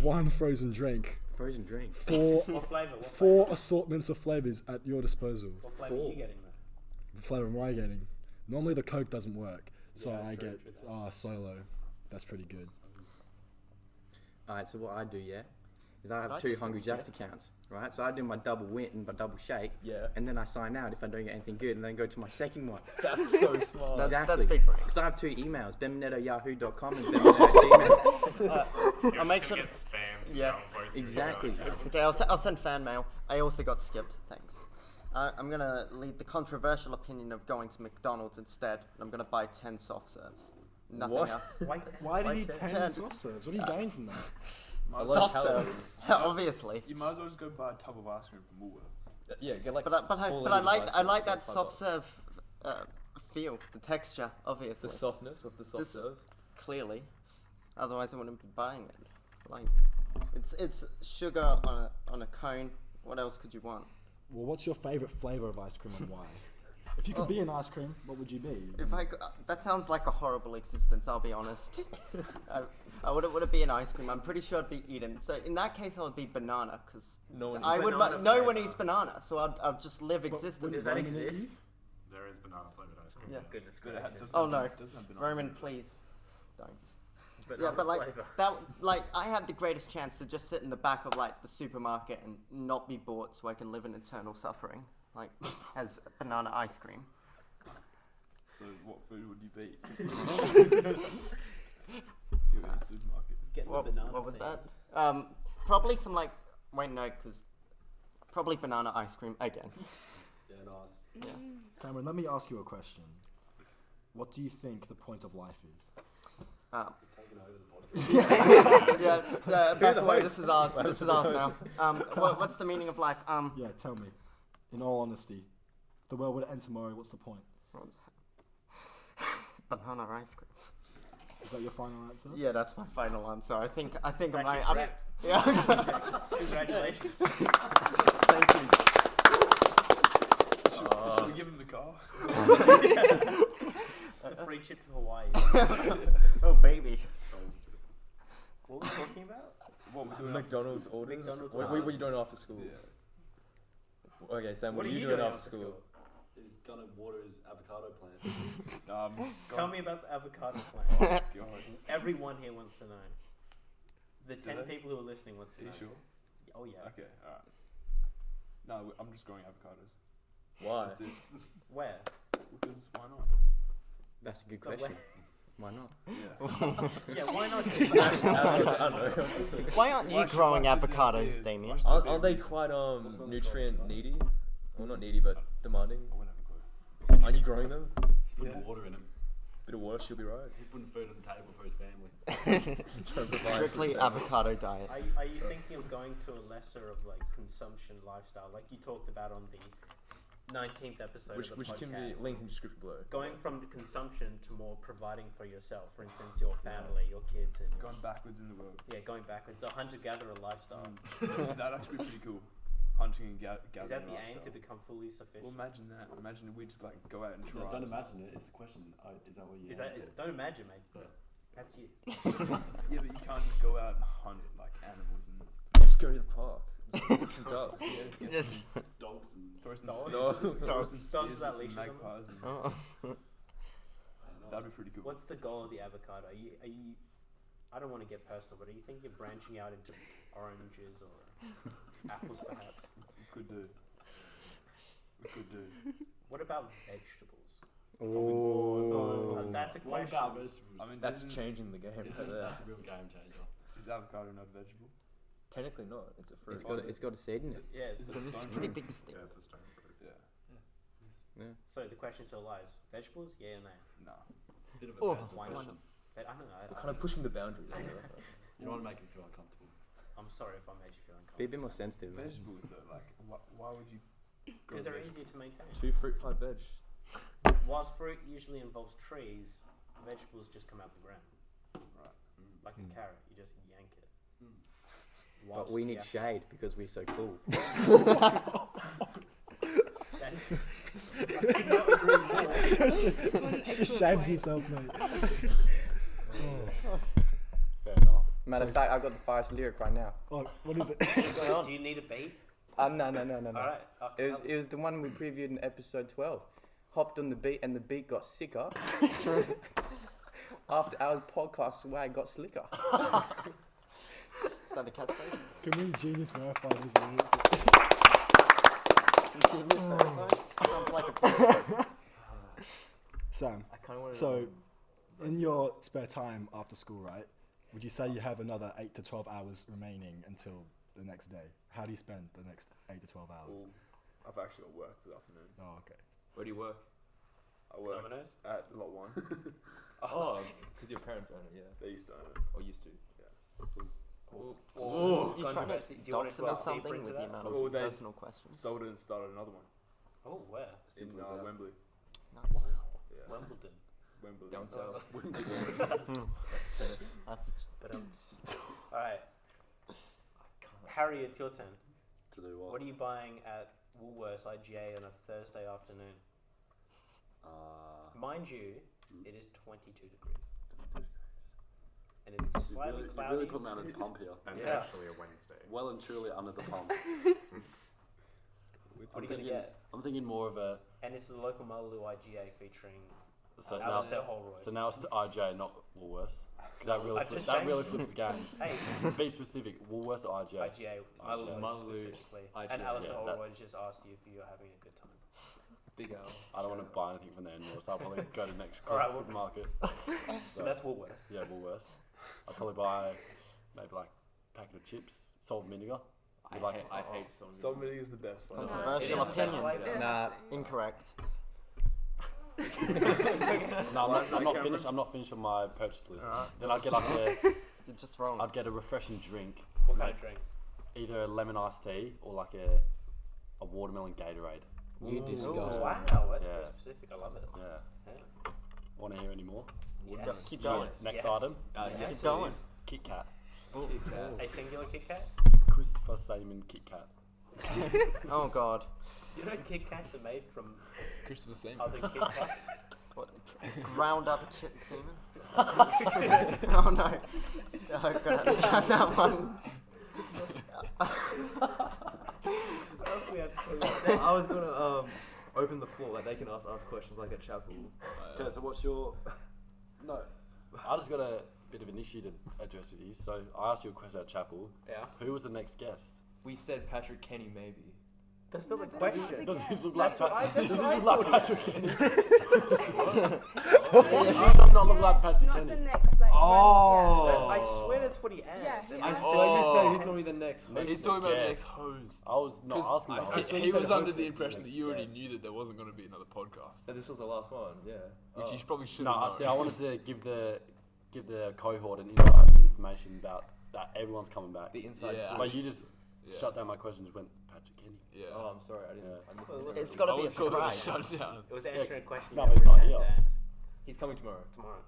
Speaker 6: 1 frozen drink.
Speaker 10: Frozen drink.
Speaker 6: 4
Speaker 5: What flavour? What
Speaker 6: 4 assortments of flavors at your disposal.
Speaker 5: What flavour are you getting though?
Speaker 6: The flavor am I getting? Normally the Coke doesn't work, so
Speaker 5: Yeah,
Speaker 6: I
Speaker 5: true,
Speaker 6: get
Speaker 5: true.
Speaker 6: Solo. That's pretty good.
Speaker 10: Alright, so what I do, is I have
Speaker 4: I
Speaker 10: 2
Speaker 4: just
Speaker 10: Hungry
Speaker 4: get
Speaker 10: Jacks
Speaker 4: strips.
Speaker 10: accounts, right? So I do my double win and my double shake,
Speaker 2: Yeah.
Speaker 10: and then I sign out if I don't get anything good, and then go to my second one.
Speaker 2: That's so smart.
Speaker 10: Exactly.
Speaker 4: That's big brain.
Speaker 10: Because I have 2 emails, benminetto@yahoo.com and benminetto@gmail.
Speaker 4: I'll make sure
Speaker 9: Get
Speaker 4: to
Speaker 9: spammed.
Speaker 4: Yeah.
Speaker 9: down both your
Speaker 10: Exactly.
Speaker 9: accounts.
Speaker 4: Okay, I'll send fan mail. I also got skipped. Thanks. I'm gonna lead the controversial opinion of going to McDonald's instead. And I'm gonna buy 10 soft serves. Nothing
Speaker 2: What?
Speaker 4: else.
Speaker 6: Why do you need
Speaker 4: 10?
Speaker 6: 10 soft serves? What are you getting from that?
Speaker 8: Might as
Speaker 2: love
Speaker 8: well-
Speaker 4: Soft
Speaker 2: calories.
Speaker 4: serves, obviously.
Speaker 8: You might as well just go buy a tub of ice cream from Woolworths.
Speaker 2: Yeah, get like.
Speaker 4: But I
Speaker 2: 4
Speaker 4: like
Speaker 2: liters of ice
Speaker 4: I
Speaker 2: cream
Speaker 4: like
Speaker 2: for
Speaker 4: that
Speaker 2: $5.
Speaker 4: soft serve feel, the texture, obviously.
Speaker 2: The softness of the soft
Speaker 4: This-
Speaker 2: serve.
Speaker 4: Clearly, otherwise I wouldn't be buying it. Like, it's sugar on a cone. What else could you want?
Speaker 6: Well, what's your favorite flavor of ice cream and why? If you could be an ice cream, what would you be?
Speaker 4: If that sounds like a horrible existence. I'll be honest. I wouldn't be an ice cream. I'm pretty sure I'd be eaten. So in that case, I would be banana because
Speaker 2: No one.
Speaker 4: I
Speaker 2: eats
Speaker 4: would.
Speaker 5: Banana
Speaker 4: No one
Speaker 5: flavour.
Speaker 4: eats banana, so I'll just live existence.
Speaker 5: Does that exist?
Speaker 9: There is banana flavored ice cream.
Speaker 4: Yeah.
Speaker 5: Goodness
Speaker 8: But it
Speaker 5: gracious.
Speaker 8: doesn't
Speaker 4: Oh,
Speaker 8: have-
Speaker 4: no.
Speaker 8: doesn't have bananas
Speaker 4: Roman,
Speaker 8: in it.
Speaker 4: please, don't.
Speaker 5: Banana
Speaker 4: Yeah, but like
Speaker 5: flavour.
Speaker 4: that, like I have the greatest chance to just sit in the back of like the supermarket and not be bought, so I can live in eternal suffering, like as banana ice cream.
Speaker 8: So what food would you be? If you're in a supermarket.
Speaker 5: Get the
Speaker 4: What
Speaker 5: banana
Speaker 4: was
Speaker 5: thing.
Speaker 4: that? Probably some like wait no, because probably banana ice cream again.
Speaker 7: Yeah, nice.
Speaker 6: Cameron, let me ask you a question. What do you think the point of life is?
Speaker 7: It's taken over the podcast.
Speaker 4: Yeah, back away. This is ours. This is ours now. What's the meaning of life?
Speaker 6: Yeah, tell me. In all honesty, if the world would end tomorrow, what's the point?
Speaker 4: Banana ice cream.
Speaker 6: Is that your final answer?
Speaker 4: Yeah, that's my final answer. I think I'm
Speaker 5: It's
Speaker 4: right.
Speaker 5: actually correct.
Speaker 4: Yeah.
Speaker 5: Congratulations.
Speaker 4: Thank you.
Speaker 8: Should we give him the car?
Speaker 5: The free trip to Hawaii.
Speaker 4: Oh baby.
Speaker 5: What were we talking about?
Speaker 8: What we're doing
Speaker 2: McDonald's orders.
Speaker 5: McDonald's
Speaker 2: What are you doing after school?
Speaker 8: Yeah.
Speaker 2: Okay, Sam. What are you doing after school?
Speaker 7: He's gonna water his avocado plant.
Speaker 5: Tell me about the avocado plant.
Speaker 8: God.
Speaker 5: Everyone here wants to know. The 10
Speaker 8: they?
Speaker 5: people who are listening wants to
Speaker 8: Are
Speaker 5: know.
Speaker 8: you sure?
Speaker 5: Oh yeah.
Speaker 8: Okay, alright. No, I'm just growing avocados.
Speaker 2: Why?
Speaker 8: That's it.
Speaker 5: Where?
Speaker 8: Because why not?
Speaker 10: That's a good
Speaker 5: But
Speaker 10: question. Why not?
Speaker 8: Yeah.
Speaker 5: Yeah, why not?
Speaker 2: I don't know.
Speaker 4: Why aren't you
Speaker 8: Why should-
Speaker 4: growing
Speaker 8: why should the
Speaker 4: avocados,
Speaker 8: ideas-
Speaker 4: Damien?
Speaker 8: why should the
Speaker 2: Aren't they
Speaker 8: ideas-
Speaker 2: quite
Speaker 7: What's not
Speaker 2: nutrient
Speaker 7: the
Speaker 2: needy? Well, not needy, but demanding.
Speaker 8: I wouldn't have a clue.
Speaker 2: Aren't you growing them?
Speaker 7: He's putting
Speaker 8: Yeah.
Speaker 7: water in him.
Speaker 2: Bit of water, she'll be right.
Speaker 7: He's putting food on the table for his family.
Speaker 2: Trying to provide
Speaker 4: Strictly
Speaker 2: for-
Speaker 4: avocado diet.
Speaker 5: Are you thinking of going to a lesser of like consumption lifestyle, like you talked about on the 19th episode
Speaker 2: Which
Speaker 5: of the podcast?
Speaker 2: can be linked in the description below.
Speaker 5: Going from the consumption to more providing for yourself, for instance, your family, your kids, and
Speaker 8: Going backwards in the world.
Speaker 5: yeah, going backwards, the hunter-gatherer lifestyle.
Speaker 8: That'd actually be pretty cool. Hunting and gathering.
Speaker 5: Is that the aim
Speaker 8: lifestyle.
Speaker 5: to become fully sufficient?
Speaker 8: Well, imagine that. Imagine we just like go out and try.
Speaker 7: No, don't imagine it. It's the question. Is that what you?
Speaker 5: Is that don't imagine, mate?
Speaker 7: Yeah.
Speaker 5: That's you.
Speaker 8: Yeah, but you can't just go out and hunt like animals and
Speaker 2: Just go to the park. Get some ducks.
Speaker 4: Just
Speaker 7: dogs and
Speaker 8: throw some
Speaker 5: Dogs?
Speaker 8: spears- throw
Speaker 2: Dogs.
Speaker 8: some
Speaker 5: Dogs
Speaker 8: spears
Speaker 5: without
Speaker 8: at some
Speaker 5: leashes on them?
Speaker 8: magpies and
Speaker 4: oh.
Speaker 8: that'd be pretty cool.
Speaker 5: What's the goal of the avocado? Are you? I don't want to get personal, but are you thinking of branching out into oranges or apples, perhaps?
Speaker 8: We could do. We could do.
Speaker 5: What about vegetables?
Speaker 10: Oh.
Speaker 5: That's a
Speaker 7: what
Speaker 5: question.
Speaker 7: about vegetables?
Speaker 8: I mean,
Speaker 2: That's
Speaker 8: isn't-
Speaker 2: changing the game right there.
Speaker 7: That's a real game changer.
Speaker 8: Is avocado not a vegetable?
Speaker 2: Technically not. It's a fruit.
Speaker 10: It's got a seed in it.
Speaker 5: Yeah.
Speaker 8: Is
Speaker 4: Because
Speaker 8: it
Speaker 4: it's a
Speaker 8: stone
Speaker 4: pretty
Speaker 8: fruit?
Speaker 4: big stick.
Speaker 9: Yeah, it's a stone fruit.
Speaker 8: Yeah.
Speaker 5: So the question still lies: vegetables, yeah or no?
Speaker 8: Nah.
Speaker 7: It's a bit of a
Speaker 4: Oh,
Speaker 7: personal
Speaker 5: why not?
Speaker 7: question.
Speaker 5: I don't know.
Speaker 2: We're kind of pushing the boundaries.
Speaker 5: I
Speaker 2: you
Speaker 5: know.
Speaker 2: know?
Speaker 7: You don't want to make him feel uncomfortable.
Speaker 5: I'm sorry if I made you feel
Speaker 10: Be a bit
Speaker 5: uncomfortable.
Speaker 10: more sensitive. man.
Speaker 8: Vegetables though, like why would you? grow
Speaker 5: Because they're
Speaker 8: vegetables?
Speaker 5: easier to maintain.
Speaker 2: 2 fruit, 5 veg.
Speaker 5: whilst fruit usually involves trees, vegetables just come out the ground.
Speaker 8: Right.
Speaker 5: Like a carrot, you just yank it.
Speaker 10: But we need shade because we're so cool.
Speaker 5: That's, I could not agree more.
Speaker 6: She shamed herself, mate.
Speaker 8: Fair enough.
Speaker 10: Matter of fact, I've got the first lyric right now.
Speaker 6: Oh, what is it?
Speaker 5: Do you need a beat?
Speaker 10: No.
Speaker 5: Alright.
Speaker 10: It was the one we previewed in episode 12. Hopped on the beat and the beat got sicker. After our podcast swag got slicker.
Speaker 4: Is that a catchphrase?
Speaker 6: Can we genius verify these lyrics?
Speaker 4: Genius verify? Sounds like a
Speaker 6: Sam,
Speaker 1: I kind of want to.
Speaker 6: so in your spare time after school, right? Would you say you have another 8 to 12 hours remaining until the next day? How do you spend the next 8 to 12 hours?
Speaker 8: Well, I've actually got work this afternoon.
Speaker 6: Oh, okay.
Speaker 1: Where do you work?
Speaker 8: I work
Speaker 5: Domino's?
Speaker 8: at Lot 1.
Speaker 1: Oh, because your parents own it, yeah.
Speaker 8: They used to own it.
Speaker 1: Or used to.
Speaker 4: You're trying to
Speaker 5: Do you want
Speaker 4: dox
Speaker 5: to
Speaker 4: him or
Speaker 5: delve deeper
Speaker 4: something
Speaker 5: into
Speaker 4: with the
Speaker 5: that?
Speaker 4: amount
Speaker 8: Well,
Speaker 4: of
Speaker 8: they-
Speaker 4: personal questions?
Speaker 8: Sold it and started another one
Speaker 5: Oh, where?
Speaker 8: in
Speaker 1: Simple as that.
Speaker 8: Wembley.
Speaker 4: Nice.
Speaker 8: Yeah.
Speaker 5: Wimbledon.
Speaker 8: Wembley.
Speaker 1: Down south.
Speaker 8: Wimbledon.
Speaker 1: That's tennis.
Speaker 4: I have to
Speaker 5: But alright. Harry, it's your turn.
Speaker 8: To do what?
Speaker 5: What are you buying at Woolworths IGA on a Thursday afternoon? Mind you, it is 22 degrees. And it's
Speaker 8: You
Speaker 5: slightly
Speaker 8: really,
Speaker 5: cloudy.
Speaker 8: you really put me under the pump here.
Speaker 9: And
Speaker 5: Yeah.
Speaker 9: actually a Wednesday.
Speaker 8: Well and truly under the pump.
Speaker 5: What are you going to get?
Speaker 8: I'm thinking more of a.
Speaker 5: And it's the local Malulu IGA featuring
Speaker 8: So it's now.
Speaker 5: Alistair Holroyd.
Speaker 8: So now it's the IJ, not Woolworths. Because that really
Speaker 5: I've
Speaker 8: flips.
Speaker 5: just
Speaker 8: That really
Speaker 5: changed.
Speaker 8: flips the game.
Speaker 5: Hey,
Speaker 8: Be specific. Woolworths or IJ.
Speaker 5: IGA,
Speaker 8: IGA.
Speaker 5: Malulu specifically.
Speaker 1: IGA,
Speaker 5: And Alistair
Speaker 8: yeah, that-
Speaker 5: Holroyd just asked you if you're having a good time.
Speaker 1: Big Al.
Speaker 8: I don't want to buy anything from there anymore, so I'll probably go to next
Speaker 5: Alright,
Speaker 8: closest supermarket.
Speaker 5: So that's Woolworths.
Speaker 8: Yeah, Woolworths. I'll probably buy maybe like a packet of chips, salt and vinegar.
Speaker 1: I
Speaker 8: With like,
Speaker 1: hate salt.
Speaker 8: salt and vinegar is the best one.
Speaker 4: Controversial
Speaker 5: It is the best
Speaker 4: opinion.
Speaker 5: flavour.
Speaker 10: Nah.
Speaker 4: Incorrect.
Speaker 8: No, I'm not finished on my purchase list. Then I'd get like
Speaker 4: You're just wrong.
Speaker 8: I'd get a refreshing drink,
Speaker 5: What kind of drink?
Speaker 8: either a lemon iced tea or like a watermelon Gatorade.
Speaker 10: You disgust.
Speaker 5: Wow, that's
Speaker 8: Yeah.
Speaker 5: very specific. I love it.
Speaker 8: Yeah.
Speaker 5: Yeah.
Speaker 8: Want to hear any more?
Speaker 5: Yes.
Speaker 4: Keep going.
Speaker 8: Next
Speaker 5: Yes.
Speaker 8: item,
Speaker 5: Yes.
Speaker 4: Keep going.
Speaker 8: Kit Kat.
Speaker 5: A singular Kit Kat?
Speaker 8: Christopher Seaman Kit Kat.
Speaker 4: Oh god.
Speaker 5: You know Kit Kats are made from
Speaker 7: Christopher Seaman.
Speaker 5: other Kit Kats?
Speaker 4: What? Ground up kit semen? Oh no. I'm gonna have to cut that one.
Speaker 5: What else we have to talk about?
Speaker 1: I was gonna open the floor, like they can ask questions like at chapel.
Speaker 8: Okay, so what's your... No. I just got a bit of an issue to address with you. So I asked you a question at chapel.
Speaker 5: Yeah.
Speaker 8: Who was the next guest?
Speaker 1: We said Patrick Kenny maybe.
Speaker 5: That's not
Speaker 3: No,
Speaker 5: the
Speaker 3: but it's not
Speaker 5: question.
Speaker 3: the
Speaker 8: Does he
Speaker 3: guest.
Speaker 8: look like
Speaker 5: That's what I-
Speaker 8: Does
Speaker 5: that's
Speaker 8: he
Speaker 5: what I
Speaker 8: look like
Speaker 5: thought.
Speaker 8: Patrick Kenny?
Speaker 3: Yes,
Speaker 8: He does not look like
Speaker 3: yes,
Speaker 8: Patrick
Speaker 3: not
Speaker 8: Kenny.
Speaker 3: the next, like,
Speaker 1: Oh.
Speaker 5: I swear that's what he asked.
Speaker 3: Yeah, he
Speaker 1: I
Speaker 3: asked.
Speaker 1: saw you say who's gonna be the next.
Speaker 8: Next
Speaker 7: He's talking about the
Speaker 8: guest.
Speaker 7: next host.
Speaker 8: I was not
Speaker 7: 'Cause
Speaker 8: asking that. I was
Speaker 1: He
Speaker 7: He
Speaker 1: said
Speaker 7: was
Speaker 1: host
Speaker 7: under the
Speaker 1: next
Speaker 7: impression that you already
Speaker 1: guest.
Speaker 7: knew that there wasn't going to be another podcast.
Speaker 1: So this was the last one, yeah.
Speaker 7: Which you probably should
Speaker 8: No,
Speaker 7: have
Speaker 8: see, I wanted to give the cohort an inside information about that everyone's coming back.
Speaker 1: The inside
Speaker 7: Yeah.
Speaker 1: story.
Speaker 8: But you just
Speaker 7: Yeah.
Speaker 8: shut down my question and just went Patrick Kenny.
Speaker 7: Yeah.
Speaker 1: Oh, I'm sorry, I didn't.
Speaker 8: Yeah.
Speaker 1: I missed
Speaker 5: Well,
Speaker 1: it.
Speaker 4: It's got to
Speaker 7: I
Speaker 4: be a
Speaker 7: would call it a
Speaker 4: surprise.
Speaker 7: shutdown.
Speaker 5: It was answering a question.
Speaker 8: No,
Speaker 5: you
Speaker 8: but he's
Speaker 5: never
Speaker 8: not
Speaker 5: had
Speaker 8: here.
Speaker 5: to ask
Speaker 1: He's coming tomorrow.
Speaker 5: tomorrow.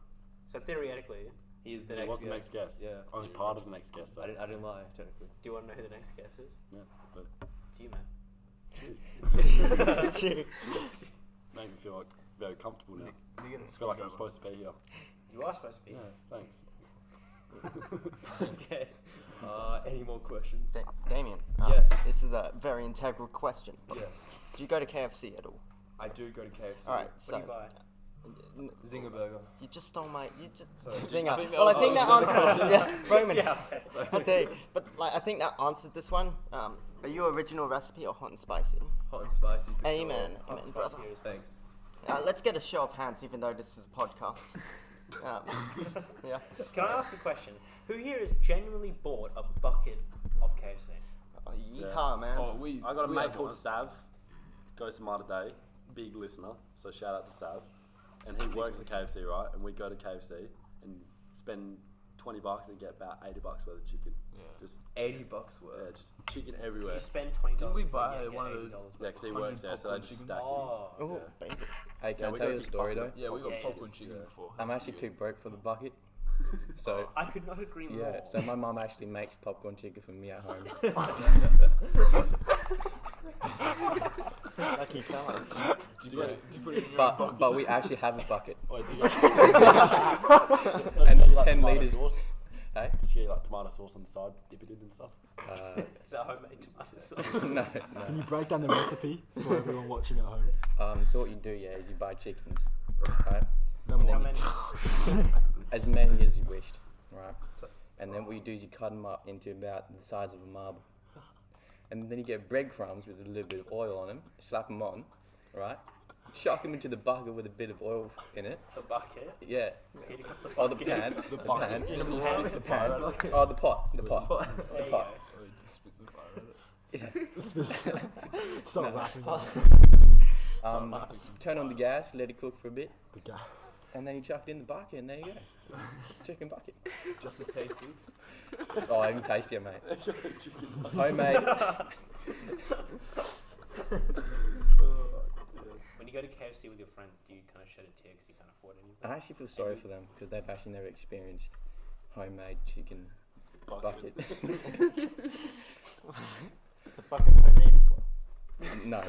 Speaker 5: So theoretically,
Speaker 1: He is the
Speaker 8: He
Speaker 1: next.
Speaker 8: was the next guest.
Speaker 1: Yeah.
Speaker 8: Only part of the next guest. So.
Speaker 1: I didn't lie technically.
Speaker 5: do you want to know who the next guest is?
Speaker 8: Yeah, but
Speaker 5: It's you, man.
Speaker 8: cheers. Make me feel like very comfortable now. I feel like I'm supposed to be here.
Speaker 5: You are supposed to be.
Speaker 8: Yeah, thanks.
Speaker 1: Okay. Any more questions?
Speaker 4: Damien.
Speaker 1: Yes.
Speaker 4: This is a very integral question.
Speaker 1: Yes.
Speaker 4: Do you go to KFC at all?
Speaker 1: I do go to KFC.
Speaker 4: Alright,
Speaker 5: What
Speaker 4: so
Speaker 5: do you buy?
Speaker 1: Zinger burger.
Speaker 4: you just stole my. You just
Speaker 1: Sorry.
Speaker 4: Zinger.
Speaker 7: think that
Speaker 4: Well, I
Speaker 7: was-
Speaker 4: think that answers. Yeah, Roman.
Speaker 5: Yeah.
Speaker 4: How dare you. But like, I think that answered this one. Are you original recipe or hot and spicy?
Speaker 1: Hot and spicy. For
Speaker 4: Amen.
Speaker 1: Sure.
Speaker 4: Amen, brother.
Speaker 1: Thanks.
Speaker 4: Let's get a show of hands, even though this is a podcast. Yeah.
Speaker 5: Can I ask a question? Who here has genuinely bought a bucket of KFC?
Speaker 4: Oh, yeehaw, man.
Speaker 7: Oh, we.
Speaker 8: I got a
Speaker 7: we
Speaker 8: mate
Speaker 7: had
Speaker 8: called
Speaker 7: once.
Speaker 8: Sav. Goes to my today. Big listener. So shout out to Sav. And he works at KFC, right? And we go to KFC and spend $20 and get about $80 worth of chicken.
Speaker 2: Yeah.
Speaker 8: Just
Speaker 2: $80 worth.
Speaker 8: yeah, just chicken everywhere.
Speaker 5: You spend $20.
Speaker 2: Didn't we
Speaker 5: per
Speaker 2: buy
Speaker 5: year,
Speaker 2: one of
Speaker 5: get
Speaker 2: those-
Speaker 5: $80
Speaker 8: Yeah,
Speaker 5: worth
Speaker 8: because he
Speaker 5: of
Speaker 8: works there, so they
Speaker 2: popcorn
Speaker 8: just
Speaker 2: chicken?
Speaker 8: stack
Speaker 5: Oh.
Speaker 8: these.
Speaker 4: Oh, baby.
Speaker 10: Hey, can
Speaker 8: Yeah,
Speaker 10: I
Speaker 8: we
Speaker 10: tell
Speaker 8: got
Speaker 10: you a
Speaker 8: big
Speaker 10: story though?
Speaker 8: popcorn.
Speaker 2: Yeah, we got
Speaker 5: Yeah,
Speaker 2: popcorn chicken
Speaker 8: yeah.
Speaker 2: before.
Speaker 10: I'm
Speaker 2: That's
Speaker 10: actually
Speaker 2: good.
Speaker 10: too broke for the bucket. So
Speaker 5: I could not agree more.
Speaker 10: yeah, so my mum actually makes popcorn chicken for me at home.
Speaker 4: Lucky fella.
Speaker 2: Do you put it in your own bucket?
Speaker 10: But we actually have a bucket.
Speaker 8: Oh, do you
Speaker 10: And
Speaker 8: get,
Speaker 10: 10
Speaker 8: tomato
Speaker 10: litres.
Speaker 8: sauce?
Speaker 10: Hey?
Speaker 8: Did you get like tomato sauce on the side, dip it in and stuff?
Speaker 10: Uh,
Speaker 5: Is that homemade tomato sauce?
Speaker 10: no,
Speaker 6: Can
Speaker 10: no.
Speaker 6: you break down the recipe for everyone watching at home?
Speaker 10: So what you do, yeah, is you buy chickens, right?
Speaker 6: No
Speaker 10: And
Speaker 5: How
Speaker 6: more.
Speaker 5: many?
Speaker 10: As many as you wished, right? And then what you do is you cut them up into about the size of a marble. And then you get breadcrumbs with a little bit of oil on them, slap them on, right? Chuck them into the bucket with a bit of oil in it.
Speaker 5: The bucket?
Speaker 10: Yeah.
Speaker 5: Heating up the
Speaker 10: Or the
Speaker 5: bucket.
Speaker 10: pan. The pan.
Speaker 2: You know,
Speaker 10: The
Speaker 2: spits the
Speaker 10: pan.
Speaker 2: fire out.
Speaker 10: Oh, the pot. The
Speaker 5: There
Speaker 10: pot.
Speaker 5: you
Speaker 10: The
Speaker 5: go.
Speaker 10: pot.
Speaker 2: Oh, he just spits the fire at it.
Speaker 10: Yeah.
Speaker 6: Stop
Speaker 10: No.
Speaker 6: laughing.
Speaker 10: Turn on the gas, let it cook for a bit,
Speaker 6: The guy.
Speaker 10: and then you chuck it in the bucket, and there you go. Chicken bucket.
Speaker 2: Just as tasty.
Speaker 10: Oh, even tastier, mate. Homemade.
Speaker 5: When you go to KFC with your friends, do you kind of shed a tear because you can't afford anything?
Speaker 10: I actually feel sorry for them because they've actually never experienced homemade chicken bucket.
Speaker 4: The bucket homemade as well.
Speaker 10: No.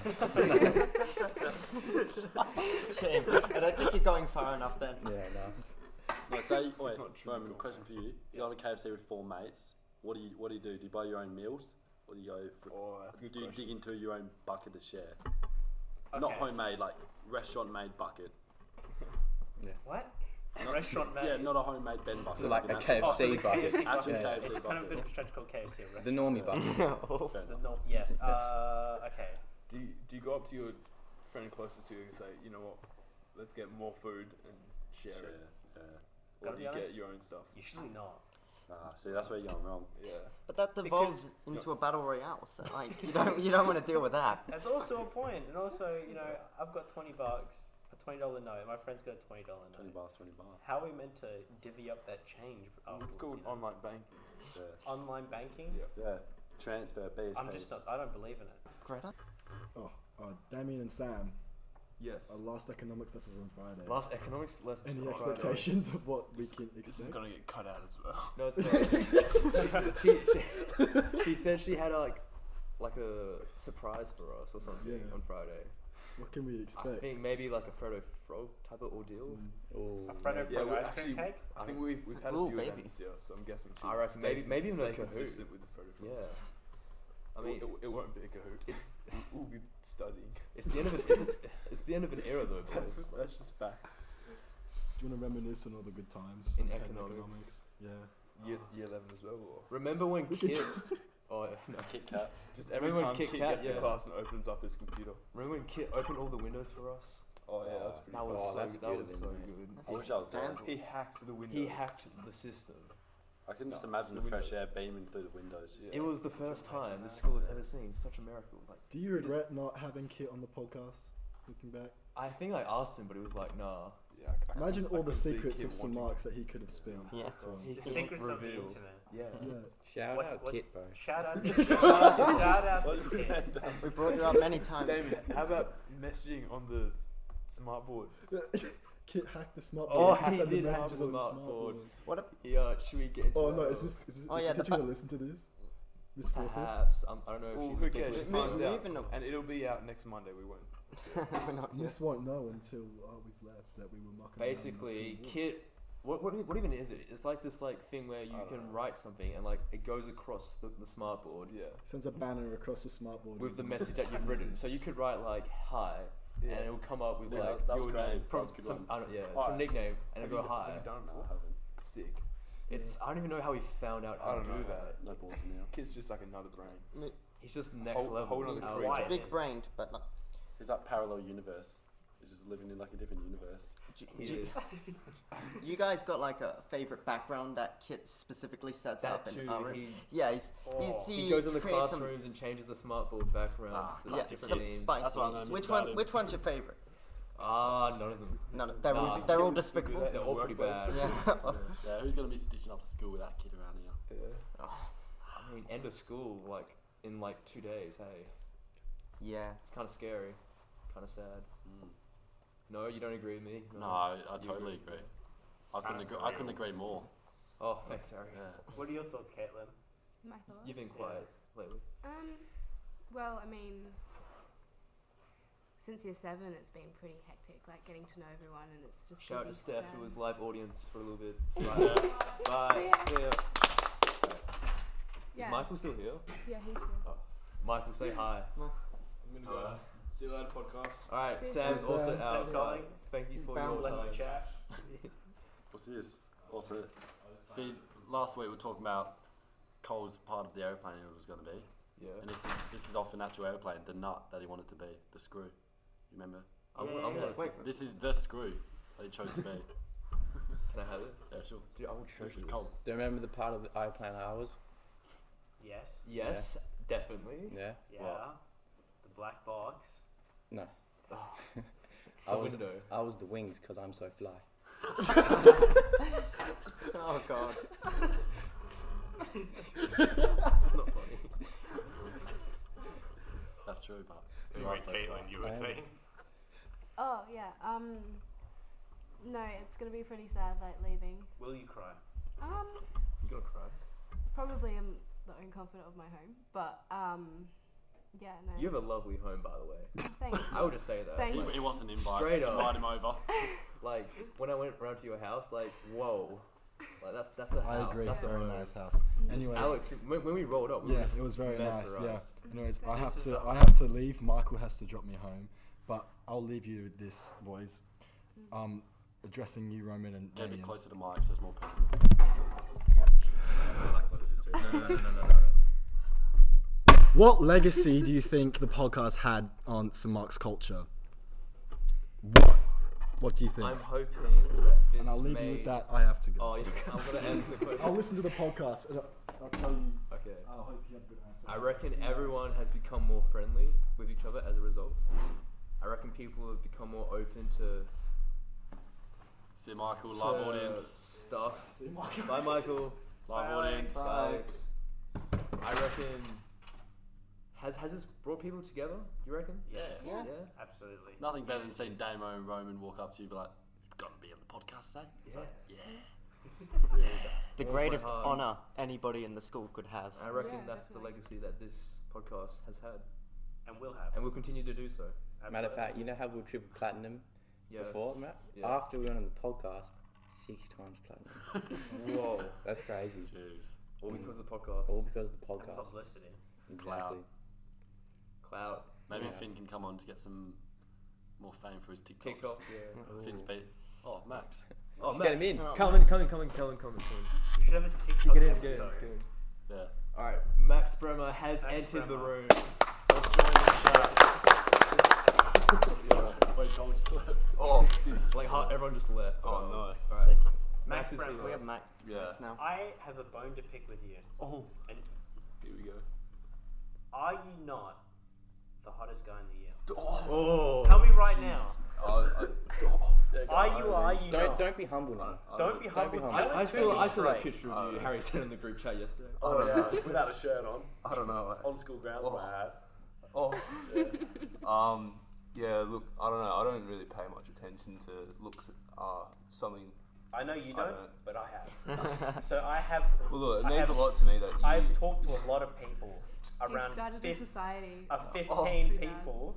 Speaker 4: Shame. I don't think you're going far enough then.
Speaker 10: Yeah, no.
Speaker 8: No, say, wait,
Speaker 2: not true,
Speaker 8: Roman,
Speaker 2: Cole.
Speaker 8: question for you. You're on a KFC with 4 mates. What do you do? Do you buy your own meals, or do you go for?
Speaker 2: Oh, that's a good
Speaker 8: do you
Speaker 2: question.
Speaker 8: dig into your own bucket to share?
Speaker 5: Okay.
Speaker 8: Not homemade, like restaurant-made bucket.
Speaker 5: What?
Speaker 8: Not-
Speaker 5: Restaurant made?
Speaker 8: Yeah, not a homemade Ben bucket.
Speaker 10: So like a
Speaker 8: an
Speaker 10: KFC
Speaker 5: Oh, so the
Speaker 10: bucket.
Speaker 5: KFC
Speaker 8: Actual
Speaker 10: Yeah.
Speaker 8: KFC
Speaker 5: It's kind of a bit
Speaker 8: bucket.
Speaker 5: of a stretch called KFC. Right?
Speaker 10: The normie bucket.
Speaker 8: Fair
Speaker 5: The
Speaker 8: enough.
Speaker 5: yes. Okay.
Speaker 2: Do you go up to your friend closest to you and say, you know what, let's get more food and share it?
Speaker 8: Yeah.
Speaker 2: Or
Speaker 5: Gotta
Speaker 2: do
Speaker 5: be
Speaker 2: you get
Speaker 5: honest.
Speaker 2: your own stuff?
Speaker 5: Usually not.
Speaker 8: See, that's where you're going wrong.
Speaker 2: Yeah.
Speaker 4: But that
Speaker 5: Because-
Speaker 4: devolves into a battle royale, so like you don't want to deal with that.
Speaker 5: That's also a point. And also, you know, I've got $20, a $20 note. My friend's got a $20
Speaker 8: $20,
Speaker 5: note.
Speaker 8: $20.
Speaker 5: How are we meant to divvy up that change?
Speaker 2: It's
Speaker 5: afterwards,
Speaker 2: called
Speaker 5: you know?
Speaker 2: online banking.
Speaker 8: Yeah.
Speaker 5: Online banking.
Speaker 2: Yeah.
Speaker 8: Transfer, BSP.
Speaker 5: I'm just not. I don't believe in it.
Speaker 4: Greta?
Speaker 6: Damien and Sam,
Speaker 1: Yes.
Speaker 6: our last economics lessons on Friday.
Speaker 1: Last economics lesson.
Speaker 6: Any
Speaker 1: on Friday.
Speaker 6: expectations of what we can
Speaker 2: This is
Speaker 6: expect?
Speaker 2: gonna get cut out as well.
Speaker 1: No, it's not. she said she had like a surprise for us or something
Speaker 6: Yeah.
Speaker 1: on Friday.
Speaker 6: What can we
Speaker 1: I
Speaker 6: expect?
Speaker 1: think maybe like a Frodo Frog type of ordeal.
Speaker 10: Ooh.
Speaker 5: A Frodo
Speaker 2: Yeah,
Speaker 5: Frog
Speaker 2: we
Speaker 5: ice
Speaker 2: actually.
Speaker 5: cream cake.
Speaker 2: I think we've had a
Speaker 4: Ooh,
Speaker 2: few of them
Speaker 4: baby.
Speaker 2: this year, so I'm guessing.
Speaker 1: I reckon maybe even a
Speaker 2: stay
Speaker 1: Kahoot.
Speaker 2: consistent with the photo.
Speaker 1: Yeah. I mean,
Speaker 2: it won't be a Kahoot. We'll be studying.
Speaker 1: it's the end of it's the end of an era though, boys.
Speaker 2: That's just facts.
Speaker 6: Do you want to reminisce on all the good times
Speaker 1: In
Speaker 6: we had
Speaker 1: economics.
Speaker 6: Yeah.
Speaker 2: Year 11 as well. Or
Speaker 1: Remember when Kit? Oh no.
Speaker 8: Kit Kat.
Speaker 2: just every
Speaker 1: Remember when
Speaker 2: time
Speaker 1: Kit
Speaker 2: Kit
Speaker 1: Kat,
Speaker 2: gets to
Speaker 1: yeah.
Speaker 2: class and opens up his computer.
Speaker 1: Remember when Kit opened all the windows for us?
Speaker 2: Oh yeah, that's pretty.
Speaker 1: That was
Speaker 10: Oh,
Speaker 1: so
Speaker 10: that's
Speaker 1: that
Speaker 10: good
Speaker 1: was
Speaker 10: of him,
Speaker 1: so
Speaker 10: mate.
Speaker 1: good.
Speaker 8: I wish I was there.
Speaker 2: He hacked the windows.
Speaker 1: He hacked the system.
Speaker 8: I can just
Speaker 2: No,
Speaker 8: imagine
Speaker 2: the
Speaker 8: the fresh
Speaker 2: windows.
Speaker 8: air beaming through the windows. Just
Speaker 1: It was the first time the school has ever seen such a miracle. Like,
Speaker 6: Do you regret not having Kit on the podcast? Looking back,
Speaker 1: I think I asked him, but he was like, "Nah."
Speaker 2: Yeah, I
Speaker 6: imagine
Speaker 2: I
Speaker 6: all the
Speaker 2: could see
Speaker 6: secrets
Speaker 2: Kit
Speaker 6: of some
Speaker 2: wanting-
Speaker 6: marks that he could have spilled.
Speaker 4: Yeah.
Speaker 6: to us.
Speaker 1: He
Speaker 5: The
Speaker 1: couldn't
Speaker 5: secrets of the
Speaker 1: reveal.
Speaker 5: internet.
Speaker 1: Yeah.
Speaker 6: Yeah.
Speaker 10: Shout
Speaker 5: What-
Speaker 10: out
Speaker 5: what-
Speaker 10: Kit, bro.
Speaker 5: Shout out to shout out to Kit.
Speaker 4: We brought you up many times.
Speaker 2: Damien, how about messaging on the smart board?
Speaker 6: Kit hacked the smart
Speaker 1: Oh,
Speaker 6: board. and
Speaker 1: he
Speaker 6: sent the
Speaker 1: did hack
Speaker 6: messages
Speaker 1: the
Speaker 6: on the
Speaker 1: smart
Speaker 6: smart
Speaker 1: board.
Speaker 6: board.
Speaker 4: What a
Speaker 1: Yeah, should we get into
Speaker 6: Oh no,
Speaker 1: our-
Speaker 6: is Miss
Speaker 4: Oh, yeah, the
Speaker 6: Hitchin gonna listen to this? Miss Forsyth?
Speaker 1: Perhaps. I don't know if
Speaker 2: Well,
Speaker 1: she's
Speaker 2: who
Speaker 1: a
Speaker 2: cares?
Speaker 1: big
Speaker 2: She
Speaker 4: Move-
Speaker 2: finds
Speaker 4: move
Speaker 2: out,
Speaker 4: in a-
Speaker 2: and it'll be out next Monday. We won't.
Speaker 4: We're not yet.
Speaker 6: Miss won't know until we've left that we were mucking around in the
Speaker 1: Basically,
Speaker 6: school.
Speaker 1: Kit. What even is it? It's like this thing where you
Speaker 2: I don't
Speaker 1: can
Speaker 2: know.
Speaker 1: write something and like it goes across the smart board
Speaker 2: Yeah.
Speaker 6: Sends a banner across the smart board
Speaker 1: with the
Speaker 6: using-
Speaker 1: message that you've written. So you could write like hi,
Speaker 2: Yeah.
Speaker 1: and it will come up with
Speaker 8: Yeah,
Speaker 1: like
Speaker 8: that was
Speaker 1: your
Speaker 8: great.
Speaker 1: name
Speaker 8: That
Speaker 1: from
Speaker 8: was a good
Speaker 1: some
Speaker 8: one.
Speaker 1: I don't yeah
Speaker 2: Hi.
Speaker 1: some nickname, and
Speaker 2: Have
Speaker 1: it'll
Speaker 2: you
Speaker 1: go
Speaker 2: have
Speaker 1: hi.
Speaker 2: you done it
Speaker 8: No, I
Speaker 2: before?
Speaker 8: haven't.
Speaker 2: Sick.
Speaker 1: It's I don't even know how he found out
Speaker 2: I
Speaker 1: how to
Speaker 2: don't
Speaker 1: do
Speaker 2: know.
Speaker 1: that.
Speaker 8: No balls now.
Speaker 2: Kid's just like another brain.
Speaker 1: He's just next
Speaker 2: Hold-
Speaker 1: level.
Speaker 2: hold on
Speaker 1: He's
Speaker 2: to
Speaker 1: out
Speaker 2: the
Speaker 1: of
Speaker 5: Why?
Speaker 1: it.
Speaker 4: Big brained, but not.
Speaker 8: He's like parallel universe. He's just living in like a different universe.
Speaker 1: He
Speaker 4: Do-
Speaker 1: is.
Speaker 4: You guys got like a favorite background that Kit specifically sets
Speaker 1: That
Speaker 4: up in
Speaker 1: too.
Speaker 4: our room?
Speaker 1: He
Speaker 4: Yeah, he's
Speaker 1: he goes in the
Speaker 4: creates some
Speaker 1: classrooms and changes the smart board backgrounds to
Speaker 4: yeah,
Speaker 1: different
Speaker 4: some
Speaker 1: themes.
Speaker 4: spicy
Speaker 8: That's why I'm
Speaker 4: names.
Speaker 8: gonna
Speaker 4: Which
Speaker 8: miss
Speaker 4: one?
Speaker 8: about him.
Speaker 4: Which one's your favorite?
Speaker 2: None of them.
Speaker 4: They're all despicable.
Speaker 2: They're all pretty bad.
Speaker 8: Yeah, who's gonna be stitching up a school with that kid around here?
Speaker 2: Yeah. I mean, end of school, like, in, like, 2 days, hey.
Speaker 4: Yeah.
Speaker 2: It's kind of scary. Kind of sad. No, you don't agree with me?
Speaker 8: No, I totally agree. I couldn't agree more.
Speaker 2: Oh, thanks, Harry.
Speaker 8: Yeah.
Speaker 5: What are your thoughts, Caitlin?
Speaker 3: My thoughts?
Speaker 2: You've been quiet lately.
Speaker 3: Well, I mean, since year 7, it's been pretty hectic, like getting to know everyone, and it's just.
Speaker 2: Shout out
Speaker 3: really
Speaker 2: to Steph,
Speaker 3: sad.
Speaker 2: who was live audience for a little bit.
Speaker 3: Bye.
Speaker 2: See ya.
Speaker 3: Yeah.
Speaker 2: Is Michael still here?
Speaker 3: Yeah, he's here.
Speaker 2: Oh. Michael, say hi.
Speaker 7: I'm gonna go. See you later, podcast.
Speaker 2: Alright,
Speaker 3: See you
Speaker 2: Sam's
Speaker 4: soon.
Speaker 2: also
Speaker 4: Sam.
Speaker 2: out.
Speaker 5: Sam calling.
Speaker 2: Thank you
Speaker 4: He's
Speaker 2: for
Speaker 4: bound
Speaker 2: your
Speaker 4: to
Speaker 2: time.
Speaker 5: Chat.
Speaker 8: What's this? Also, see, last week we were talking about Cole's part of the airplane it was going to be,
Speaker 2: Yeah.
Speaker 8: and this is off an actual airplane. The nut that he wanted to be, the screw. You remember?
Speaker 2: I'm gonna.
Speaker 4: Wait.
Speaker 8: This is the screw that he chose to be.
Speaker 2: Can I have it?
Speaker 8: Yeah, sure.
Speaker 2: Dude, I will
Speaker 8: This
Speaker 2: treasure
Speaker 8: is
Speaker 2: this.
Speaker 8: Cole.
Speaker 10: Do you remember the part of the airplane I was?
Speaker 5: Yes.
Speaker 2: Yes, definitely.
Speaker 10: Yeah.
Speaker 5: Yeah.
Speaker 2: Wow.
Speaker 5: The black box.
Speaker 10: No.
Speaker 2: The window.
Speaker 10: I was the wings because I'm so fly.
Speaker 4: Oh God.
Speaker 2: It's not funny.
Speaker 8: That's true, but.
Speaker 9: Anyway, Caitlin, you were saying?
Speaker 3: Oh yeah. No, it's gonna be pretty sad, like leaving.
Speaker 5: Will you cry?
Speaker 2: You gonna cry?
Speaker 3: Probably am the own comfort of my home, but yeah, no.
Speaker 2: You have a lovely home, by the way.
Speaker 3: Thanks.
Speaker 2: I would just say that.
Speaker 3: Thank
Speaker 2: Like,
Speaker 8: He wasn't invited.
Speaker 2: Straight up.
Speaker 8: Invite him over.
Speaker 2: like when I went round to your house, like whoa, like that's a house.
Speaker 6: I agree.
Speaker 2: That's
Speaker 6: It's a
Speaker 2: a
Speaker 6: very
Speaker 2: home.
Speaker 6: nice house. Anyways,
Speaker 2: Alex, when we rolled up, we were
Speaker 6: yes,
Speaker 2: just
Speaker 6: it was very nice. Yeah.
Speaker 2: mesmerised.
Speaker 6: Anyways, I
Speaker 5: This is
Speaker 6: have to leave. Michael has to drop me home, but I'll leave you with this, boys. Addressing you, Roman and
Speaker 8: Get a bit
Speaker 6: Damien.
Speaker 8: closer to Mike so it's more personal.
Speaker 2: No.
Speaker 6: What legacy do you think the podcast had on St. Mark's culture? What do you think?
Speaker 2: I'm hoping that this
Speaker 6: And I'll leave
Speaker 2: may...
Speaker 6: you with that. I have to go.
Speaker 2: Oh, yeah, I'm gonna answer the question.
Speaker 6: I'll listen to the podcast and I'll tell you.
Speaker 2: Okay.
Speaker 6: I'll hope you have a good answer.
Speaker 2: I reckon everyone has become more friendly with each other as a result. I reckon people have become more open to
Speaker 8: See Michael, live audience.
Speaker 2: stuff. Bye, Michael.
Speaker 8: Live audience.
Speaker 2: Bye, Alex. I reckon. Has this brought people together? You reckon?
Speaker 5: Yes.
Speaker 4: Yeah.
Speaker 2: Yeah.
Speaker 5: Absolutely.
Speaker 8: Nothing better than seeing Damien and Roman walk up to you and be like, you've got to be on the podcast today.
Speaker 2: Yeah.
Speaker 8: Yeah.
Speaker 4: It's the
Speaker 2: Work
Speaker 4: greatest
Speaker 2: hard.
Speaker 4: honour anybody in the school could have.
Speaker 2: I reckon
Speaker 3: Yeah,
Speaker 2: that's
Speaker 3: definitely.
Speaker 2: the legacy that this podcast has had,
Speaker 5: And we'll have.
Speaker 2: and will continue to do so.
Speaker 10: Matter of fact, you know how we were triple platinum
Speaker 2: Yeah.
Speaker 10: before, Matt?
Speaker 2: Yeah.
Speaker 10: After we went on the podcast, 6 times platinum.
Speaker 2: Whoa.
Speaker 10: That's crazy.
Speaker 8: Jeez.
Speaker 2: All because of the podcast.
Speaker 10: All because of the
Speaker 5: And
Speaker 10: podcast.
Speaker 5: publicity.
Speaker 10: Exactly.
Speaker 2: Cloud.
Speaker 8: Maybe
Speaker 10: Yeah.
Speaker 8: Finn can come on to get some more fame for his TikToks.
Speaker 2: TikTok. Yeah.
Speaker 8: Finn's beat. Oh, Max.
Speaker 2: Oh,
Speaker 10: Get him in.
Speaker 4: Oh,
Speaker 2: Come
Speaker 4: nice.
Speaker 2: in.
Speaker 5: You should have a TikTok
Speaker 2: Get in.
Speaker 5: episode.
Speaker 8: Yeah.
Speaker 2: Alright, Max Bremer has
Speaker 5: Max
Speaker 2: entered the
Speaker 5: Bremer.
Speaker 2: room.
Speaker 8: So join the show. Wait, Cole just left.
Speaker 2: Oh, like everyone just left.
Speaker 8: Oh, no.
Speaker 2: Alright.
Speaker 5: Max
Speaker 2: Max is
Speaker 5: Bremer.
Speaker 2: here.
Speaker 4: We have Max
Speaker 8: Yeah.
Speaker 4: now.
Speaker 5: I have a bone to pick with you.
Speaker 8: Oh,
Speaker 5: And
Speaker 8: here we go.
Speaker 5: are you not the hottest guy in the year?
Speaker 2: Oh.
Speaker 5: Tell me right now.
Speaker 8: Are
Speaker 5: Are you not?
Speaker 10: Don't be humble now.
Speaker 5: Don't be humble.
Speaker 10: humble.
Speaker 5: Tell
Speaker 2: I
Speaker 5: it to
Speaker 2: saw
Speaker 5: me
Speaker 2: that
Speaker 5: straight.
Speaker 2: picture of you, Harry sent in the group chat yesterday.
Speaker 8: Oh, yeah. Without a shirt on.
Speaker 7: I don't know.
Speaker 8: On school grounds, my hat.
Speaker 7: Oh. Yeah, look, I don't know. I don't really pay much attention to looks. Something.
Speaker 5: I know you
Speaker 7: I
Speaker 5: don't,
Speaker 7: don't.
Speaker 5: but I have. So I have.
Speaker 7: Well, look, it
Speaker 5: I
Speaker 7: means
Speaker 5: have-
Speaker 7: a lot to me that you.
Speaker 5: I've talked to a lot of people,
Speaker 3: She
Speaker 5: around
Speaker 3: started a society.
Speaker 5: 15
Speaker 3: Pretty bad.
Speaker 5: people,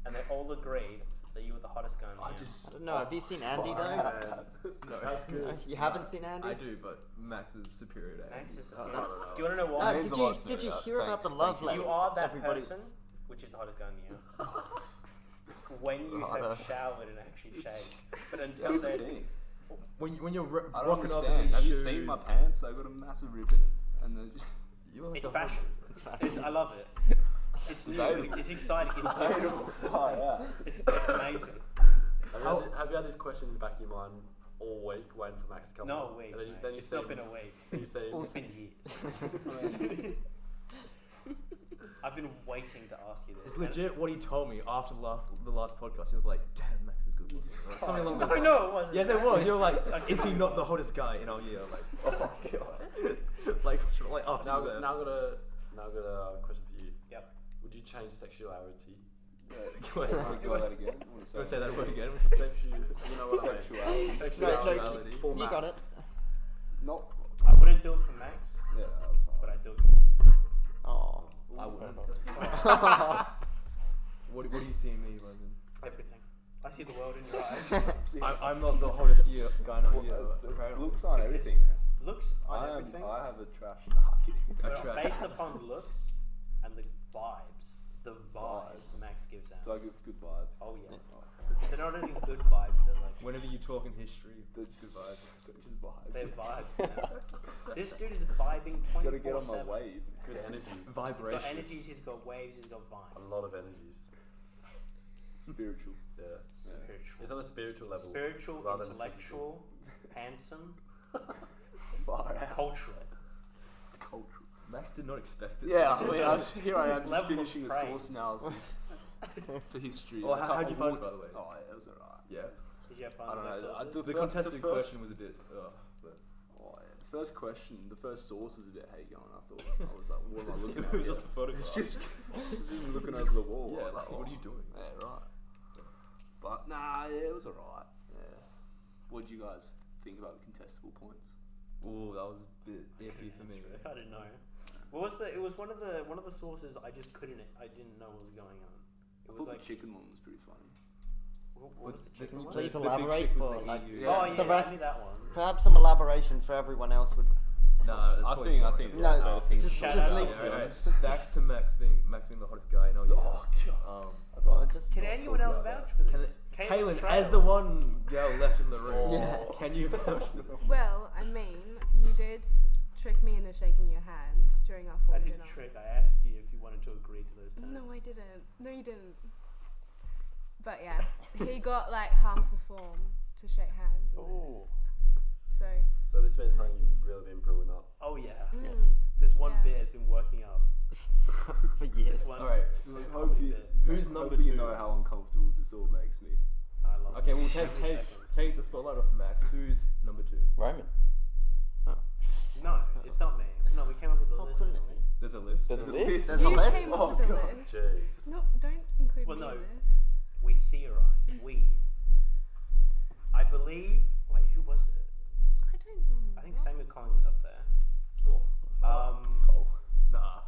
Speaker 5: and they all agreed that you were the hottest guy in the
Speaker 7: I
Speaker 5: year.
Speaker 7: just.
Speaker 4: No, have you seen Andy though?
Speaker 2: No,
Speaker 8: That's good.
Speaker 4: You haven't seen Andy?
Speaker 2: I do, but Max is superior to
Speaker 5: Max
Speaker 2: Andy.
Speaker 5: is
Speaker 4: Oh,
Speaker 5: do
Speaker 4: that's-
Speaker 5: you want to know
Speaker 7: It
Speaker 5: why?
Speaker 7: means
Speaker 4: Did
Speaker 7: a lot to me,
Speaker 4: you
Speaker 7: yeah.
Speaker 4: hear about the
Speaker 7: Thanks,
Speaker 4: love
Speaker 7: thank
Speaker 4: letters?
Speaker 5: You are that
Speaker 4: Everybody.
Speaker 5: person, which is the hottest guy in the year. When you
Speaker 7: Righto.
Speaker 5: have showered and actually shaved. But until
Speaker 7: That's the
Speaker 5: then,
Speaker 7: thing.
Speaker 2: When you're
Speaker 7: I don't
Speaker 2: rocking up in
Speaker 7: understand.
Speaker 2: these
Speaker 7: Have you
Speaker 2: shoes,
Speaker 7: seen my pants? They've got a massive rip in it, and then
Speaker 2: you're like
Speaker 5: it's
Speaker 2: a
Speaker 5: fashion. It's, I love it. It's new.
Speaker 7: debatable.
Speaker 5: It's exciting. It's
Speaker 7: debatable. Oh yeah.
Speaker 5: It's amazing.
Speaker 8: Have you had this question in the back of your mind all week, waiting for Max to come
Speaker 5: No,
Speaker 8: on?
Speaker 5: wait.
Speaker 8: And then you,
Speaker 5: mate.
Speaker 8: then you
Speaker 5: It's
Speaker 8: see
Speaker 5: not
Speaker 8: him,
Speaker 5: been a week.
Speaker 8: then you see him.
Speaker 5: It's been years. I've been waiting to ask you this.
Speaker 1: It's legit what he told me after the last podcast. He was like, "Damn, Max is good looking." Or something along those lines.
Speaker 5: No, it wasn't.
Speaker 1: Yes, it was. You were like, "Is he not the hottest guy in our year?" I'm like,
Speaker 2: Oh god.
Speaker 1: like after
Speaker 8: Now,
Speaker 1: exam.
Speaker 8: now I got a question for you.
Speaker 5: Yep.
Speaker 8: Would you change sexuality?
Speaker 1: Go ahead.
Speaker 2: Go that again. I
Speaker 1: You
Speaker 2: want to
Speaker 1: want to say that word again?
Speaker 8: You know what I mean?
Speaker 2: Sexuality.
Speaker 4: No,
Speaker 1: Sexuality.
Speaker 8: For
Speaker 4: you got it.
Speaker 8: Max.
Speaker 2: Not.
Speaker 5: I wouldn't do it for Max,
Speaker 2: Yeah.
Speaker 5: but I do it for me.
Speaker 4: Oh.
Speaker 1: I wouldn't. What do you see in me, Logan?
Speaker 5: Everything. I see the world in your eyes.
Speaker 1: I'm not the hottest guy in our year. apparently.
Speaker 2: Looks on everything.
Speaker 5: Looks on everything.
Speaker 2: I have a trash. Nah, kidding.
Speaker 5: But based upon looks and the vibes Max gives out.
Speaker 2: Do I give good vibes?
Speaker 5: Oh yeah. They're not only good vibes, they're like
Speaker 1: Whenever you talk in history,
Speaker 2: They're
Speaker 1: good vibes.
Speaker 2: They're just vibes.
Speaker 5: they're vibes. Man. This dude is vibing 24/7.
Speaker 2: Gotta get on my wave.
Speaker 8: Good energies.
Speaker 5: He's
Speaker 1: Vibrations.
Speaker 5: got energies, he's got waves, he's got
Speaker 8: A
Speaker 5: vibes.
Speaker 8: lot of energies.
Speaker 2: Spiritual.
Speaker 8: Yeah.
Speaker 5: Spiritual.
Speaker 8: It's on a spiritual level.
Speaker 5: Spiritual,
Speaker 8: rather than
Speaker 5: intellectual, handsome,
Speaker 2: Far out.
Speaker 5: cultural.
Speaker 2: Cultural.
Speaker 1: Max did not expect this.
Speaker 2: Yeah, I mean, here I am
Speaker 5: His
Speaker 2: just
Speaker 5: level of
Speaker 2: finishing a
Speaker 5: praise.
Speaker 2: source analysis for history.
Speaker 1: Oh, how'd you find it, by the way?
Speaker 2: Oh, yeah, it was alright.
Speaker 1: Yeah.
Speaker 5: Did you have fun
Speaker 2: I don't
Speaker 5: with
Speaker 2: know.
Speaker 5: those sources?
Speaker 1: The contested question was a bit. But
Speaker 2: Oh, yeah. The first question, the first source was a bit hey going. I thought I was like, what am I looking at?
Speaker 1: it was
Speaker 2: here?
Speaker 1: just a photograph.
Speaker 2: It's just even looking over the wall. I
Speaker 1: Yeah,
Speaker 2: was
Speaker 1: like, what are you doing?
Speaker 2: Yeah, right. But nah, yeah, it was alright. Yeah. What did you guys think about the contestable points?
Speaker 1: Oh, that was a bit iffy for me.
Speaker 5: I don't know. What was the? It was one of the sources I just couldn't. I didn't know what was going on. It
Speaker 2: I
Speaker 5: was
Speaker 2: thought
Speaker 5: like
Speaker 2: the chicken one was pretty funny.
Speaker 5: what was the chicken
Speaker 1: the-
Speaker 5: one?
Speaker 4: Please
Speaker 1: the big
Speaker 4: elaborate
Speaker 1: chick
Speaker 4: for
Speaker 1: with the
Speaker 4: like
Speaker 1: EU.
Speaker 5: Oh yeah,
Speaker 4: the rest.
Speaker 5: I knew that one.
Speaker 4: Perhaps some elaboration for everyone else would.
Speaker 1: No, that's
Speaker 2: I
Speaker 1: probably
Speaker 2: think
Speaker 1: boring.
Speaker 2: it's
Speaker 4: No,
Speaker 2: better things
Speaker 4: just-
Speaker 2: to
Speaker 5: just
Speaker 2: talk about,
Speaker 5: leave-
Speaker 2: to be
Speaker 1: Alright,
Speaker 2: honest.
Speaker 1: Backs to Max being the hottest guy in our year.
Speaker 2: Oh god.
Speaker 1: Um,
Speaker 4: Well, just
Speaker 5: Can
Speaker 2: Not
Speaker 5: anyone
Speaker 2: talk
Speaker 5: else
Speaker 2: about
Speaker 5: vouch for
Speaker 1: can
Speaker 5: this?
Speaker 1: Kaylin,
Speaker 5: Trail.
Speaker 1: as the one girl left in the room,
Speaker 4: Yeah.
Speaker 1: can you vouch for this?
Speaker 3: Well, I mean, you did trick me into shaking your hand during our
Speaker 5: I
Speaker 3: fall
Speaker 5: didn't
Speaker 3: dinner.
Speaker 5: trick. I asked you if you wanted to agree to those terms.
Speaker 3: No, I didn't. No, you didn't. But yeah, he got like half the form to shake hands. in
Speaker 8: Oh.
Speaker 3: this.
Speaker 8: So this has been something you've really been brewing up.
Speaker 5: Oh yeah.
Speaker 3: Yes.
Speaker 5: This one
Speaker 3: Yeah.
Speaker 5: bit has been working up.
Speaker 4: for years.
Speaker 5: This one.
Speaker 1: Alright,
Speaker 5: this
Speaker 2: Hope
Speaker 5: comedy
Speaker 2: you,
Speaker 5: bit.
Speaker 1: Who's
Speaker 2: hope
Speaker 1: number
Speaker 2: you
Speaker 1: two?
Speaker 2: know how uncomfortable this all makes me.
Speaker 5: I love
Speaker 1: okay,
Speaker 5: it.
Speaker 1: we'll
Speaker 5: Every second.
Speaker 1: take the spotlight off Max. Who's number two?
Speaker 10: Roman.
Speaker 5: No, it's not me. No, we came up with a
Speaker 4: How
Speaker 5: list.
Speaker 4: couldn't
Speaker 5: didn't
Speaker 4: it
Speaker 5: we?
Speaker 1: There's a list.
Speaker 10: There's a
Speaker 2: There's
Speaker 10: list.
Speaker 4: There's a
Speaker 3: You
Speaker 4: list?
Speaker 3: came
Speaker 2: Oh,
Speaker 3: up with the
Speaker 2: God.
Speaker 3: list.
Speaker 8: Jeez.
Speaker 3: No, don't include
Speaker 5: Well,
Speaker 3: me
Speaker 5: no.
Speaker 3: in this.
Speaker 5: We theorized. I believe. Wait, who was it?
Speaker 3: I don't remember.
Speaker 5: I think Samuel Collin was up there.
Speaker 2: Cole.
Speaker 1: Nah.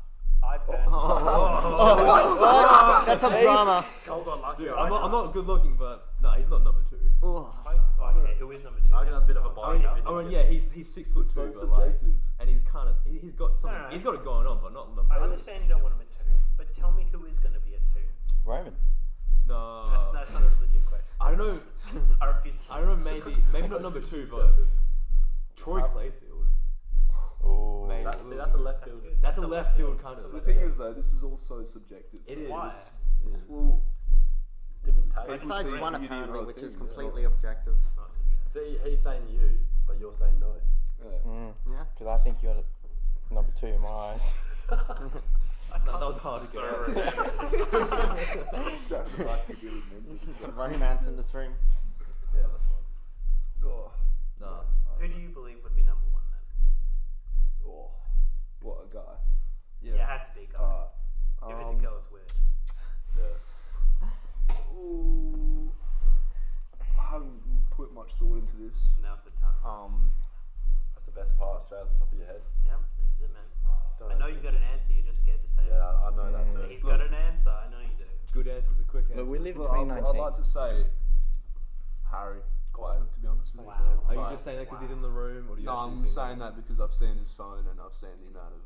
Speaker 5: I personally.
Speaker 4: Oh, that's a drama.
Speaker 8: Cole got lucky.
Speaker 1: I'm not good looking, but nah, he's not number two.
Speaker 5: Okay, who is number two?
Speaker 8: I can have a bit of a
Speaker 1: I
Speaker 8: bias
Speaker 1: mean,
Speaker 8: opinion.
Speaker 1: yeah, he's 6 foot
Speaker 2: So
Speaker 1: 2, but like,
Speaker 2: subjective.
Speaker 1: and he's kind of he's got something.
Speaker 5: No.
Speaker 1: He's got it going on, but not number.
Speaker 5: I understand you don't want him at two, but tell me who is going to be at two.
Speaker 10: Roman.
Speaker 1: No,
Speaker 5: That's not a legit question.
Speaker 1: I don't know.
Speaker 5: I refuse.
Speaker 1: I don't know. Maybe not number two, but Troy Clayfield.
Speaker 10: Oh.
Speaker 1: Maybe.
Speaker 8: That's a left field.
Speaker 1: That's a left field kind of.
Speaker 2: The thing is, though, this is all so subjective.
Speaker 1: It
Speaker 2: so
Speaker 1: is.
Speaker 5: Why?
Speaker 2: Well,
Speaker 8: Different taste.
Speaker 2: People
Speaker 4: Besides
Speaker 2: see
Speaker 4: one
Speaker 2: beauty in
Speaker 4: apparently,
Speaker 2: other
Speaker 4: which is
Speaker 2: things.
Speaker 4: completely objective.
Speaker 5: It's not subjective.
Speaker 8: See, he's saying you, but you're saying no.
Speaker 2: yeah.
Speaker 4: Yeah.
Speaker 10: Because I think you're number two in my eyes.
Speaker 1: That was hard to get.
Speaker 2: Sounded like a really mental.
Speaker 4: Romance in this room.
Speaker 1: Yeah, that's one.
Speaker 2: Oh,
Speaker 1: Nah.
Speaker 5: Who do you believe would be number one then?
Speaker 2: oh, what a guy.
Speaker 5: Yeah, it has to be a guy. If it's a girl, it's weird.
Speaker 2: Ooh, I haven't put much thought into this.
Speaker 5: Now's the time.
Speaker 8: That's the best part, straight off the top of your head.
Speaker 5: Yeah, this is it, man.
Speaker 8: Don't
Speaker 5: I know you got an answer. You're just scared to say
Speaker 8: Yeah,
Speaker 5: it.
Speaker 8: I know that too.
Speaker 5: He's got an answer. I know you do.
Speaker 1: Good answers are quick answers.
Speaker 10: Look, we live in
Speaker 2: Look, I'd
Speaker 10: 2019.
Speaker 2: like to say Harry Quayle, to be honest with you.
Speaker 5: Wow.
Speaker 1: Are you
Speaker 2: Right.
Speaker 1: just saying that because he's in the room, or do you?
Speaker 2: No,
Speaker 1: actually
Speaker 2: I'm
Speaker 1: think
Speaker 2: saying that because I've seen his phone and I've seen the amount of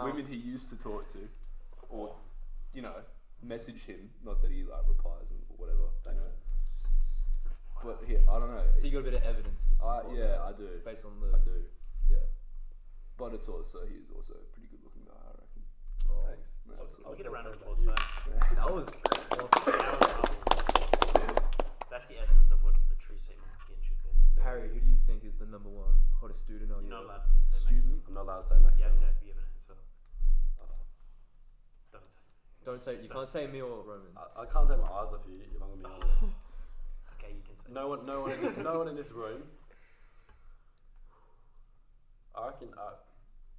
Speaker 2: women he used to talk to, or message him. Not that he like replies and whatever, But I don't know.
Speaker 1: So you got a bit of evidence. To support
Speaker 2: Yeah,
Speaker 1: that,
Speaker 2: I do.
Speaker 1: Based on the.
Speaker 2: I do.
Speaker 1: Yeah.
Speaker 2: But it's also he's also a pretty good looking guy, I reckon.
Speaker 1: Oh.
Speaker 8: Thanks.
Speaker 2: Yeah, that's
Speaker 5: I'll
Speaker 2: what
Speaker 5: get a round of
Speaker 8: say
Speaker 5: applause
Speaker 8: about
Speaker 5: for
Speaker 8: you.
Speaker 5: that.
Speaker 1: That was.
Speaker 5: That's the essence of what the true St. Markian should be.
Speaker 1: Harry, who do you think is the number one hottest student?
Speaker 5: You're not allowed to say
Speaker 2: Student.
Speaker 8: I'm not allowed to say Max.
Speaker 5: You have to
Speaker 8: Miller.
Speaker 5: give an answer.
Speaker 1: Don't say. You can't say me or Roman.
Speaker 8: I can't take my eyes off you if I'm gonna be honest.
Speaker 5: Okay, you can say.
Speaker 8: No one in this room. I reckon,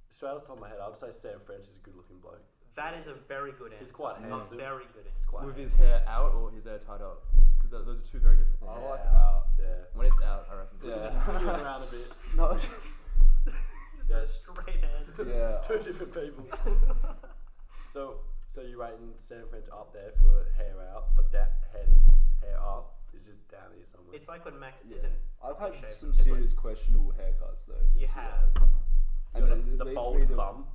Speaker 8: straight off the top of my head, I'd say Sam French is a good-looking bloke.
Speaker 5: That is a very good answer.
Speaker 8: He's quite handsome.
Speaker 5: Very good
Speaker 8: He's
Speaker 5: answer.
Speaker 8: quite
Speaker 1: With
Speaker 8: handsome.
Speaker 1: his hair out or his hair tied up? Because those are two very different things.
Speaker 2: I like out.
Speaker 8: Yeah.
Speaker 1: When it's out, I reckon.
Speaker 2: Yeah.
Speaker 8: Moving around a bit.
Speaker 2: No.
Speaker 5: Just a straight answer.
Speaker 2: Yeah.
Speaker 8: Two different people. So you're rating Sam French up there for hair out, but that hair up is just down here somewhere.
Speaker 5: It's like when Max
Speaker 1: Yeah.
Speaker 5: isn't.
Speaker 2: I've had
Speaker 5: shaven.
Speaker 2: some serious questionable haircuts though.
Speaker 5: You
Speaker 2: this year.
Speaker 5: have.
Speaker 2: And it
Speaker 8: the
Speaker 2: leads
Speaker 8: bold
Speaker 2: me to-
Speaker 8: thumb.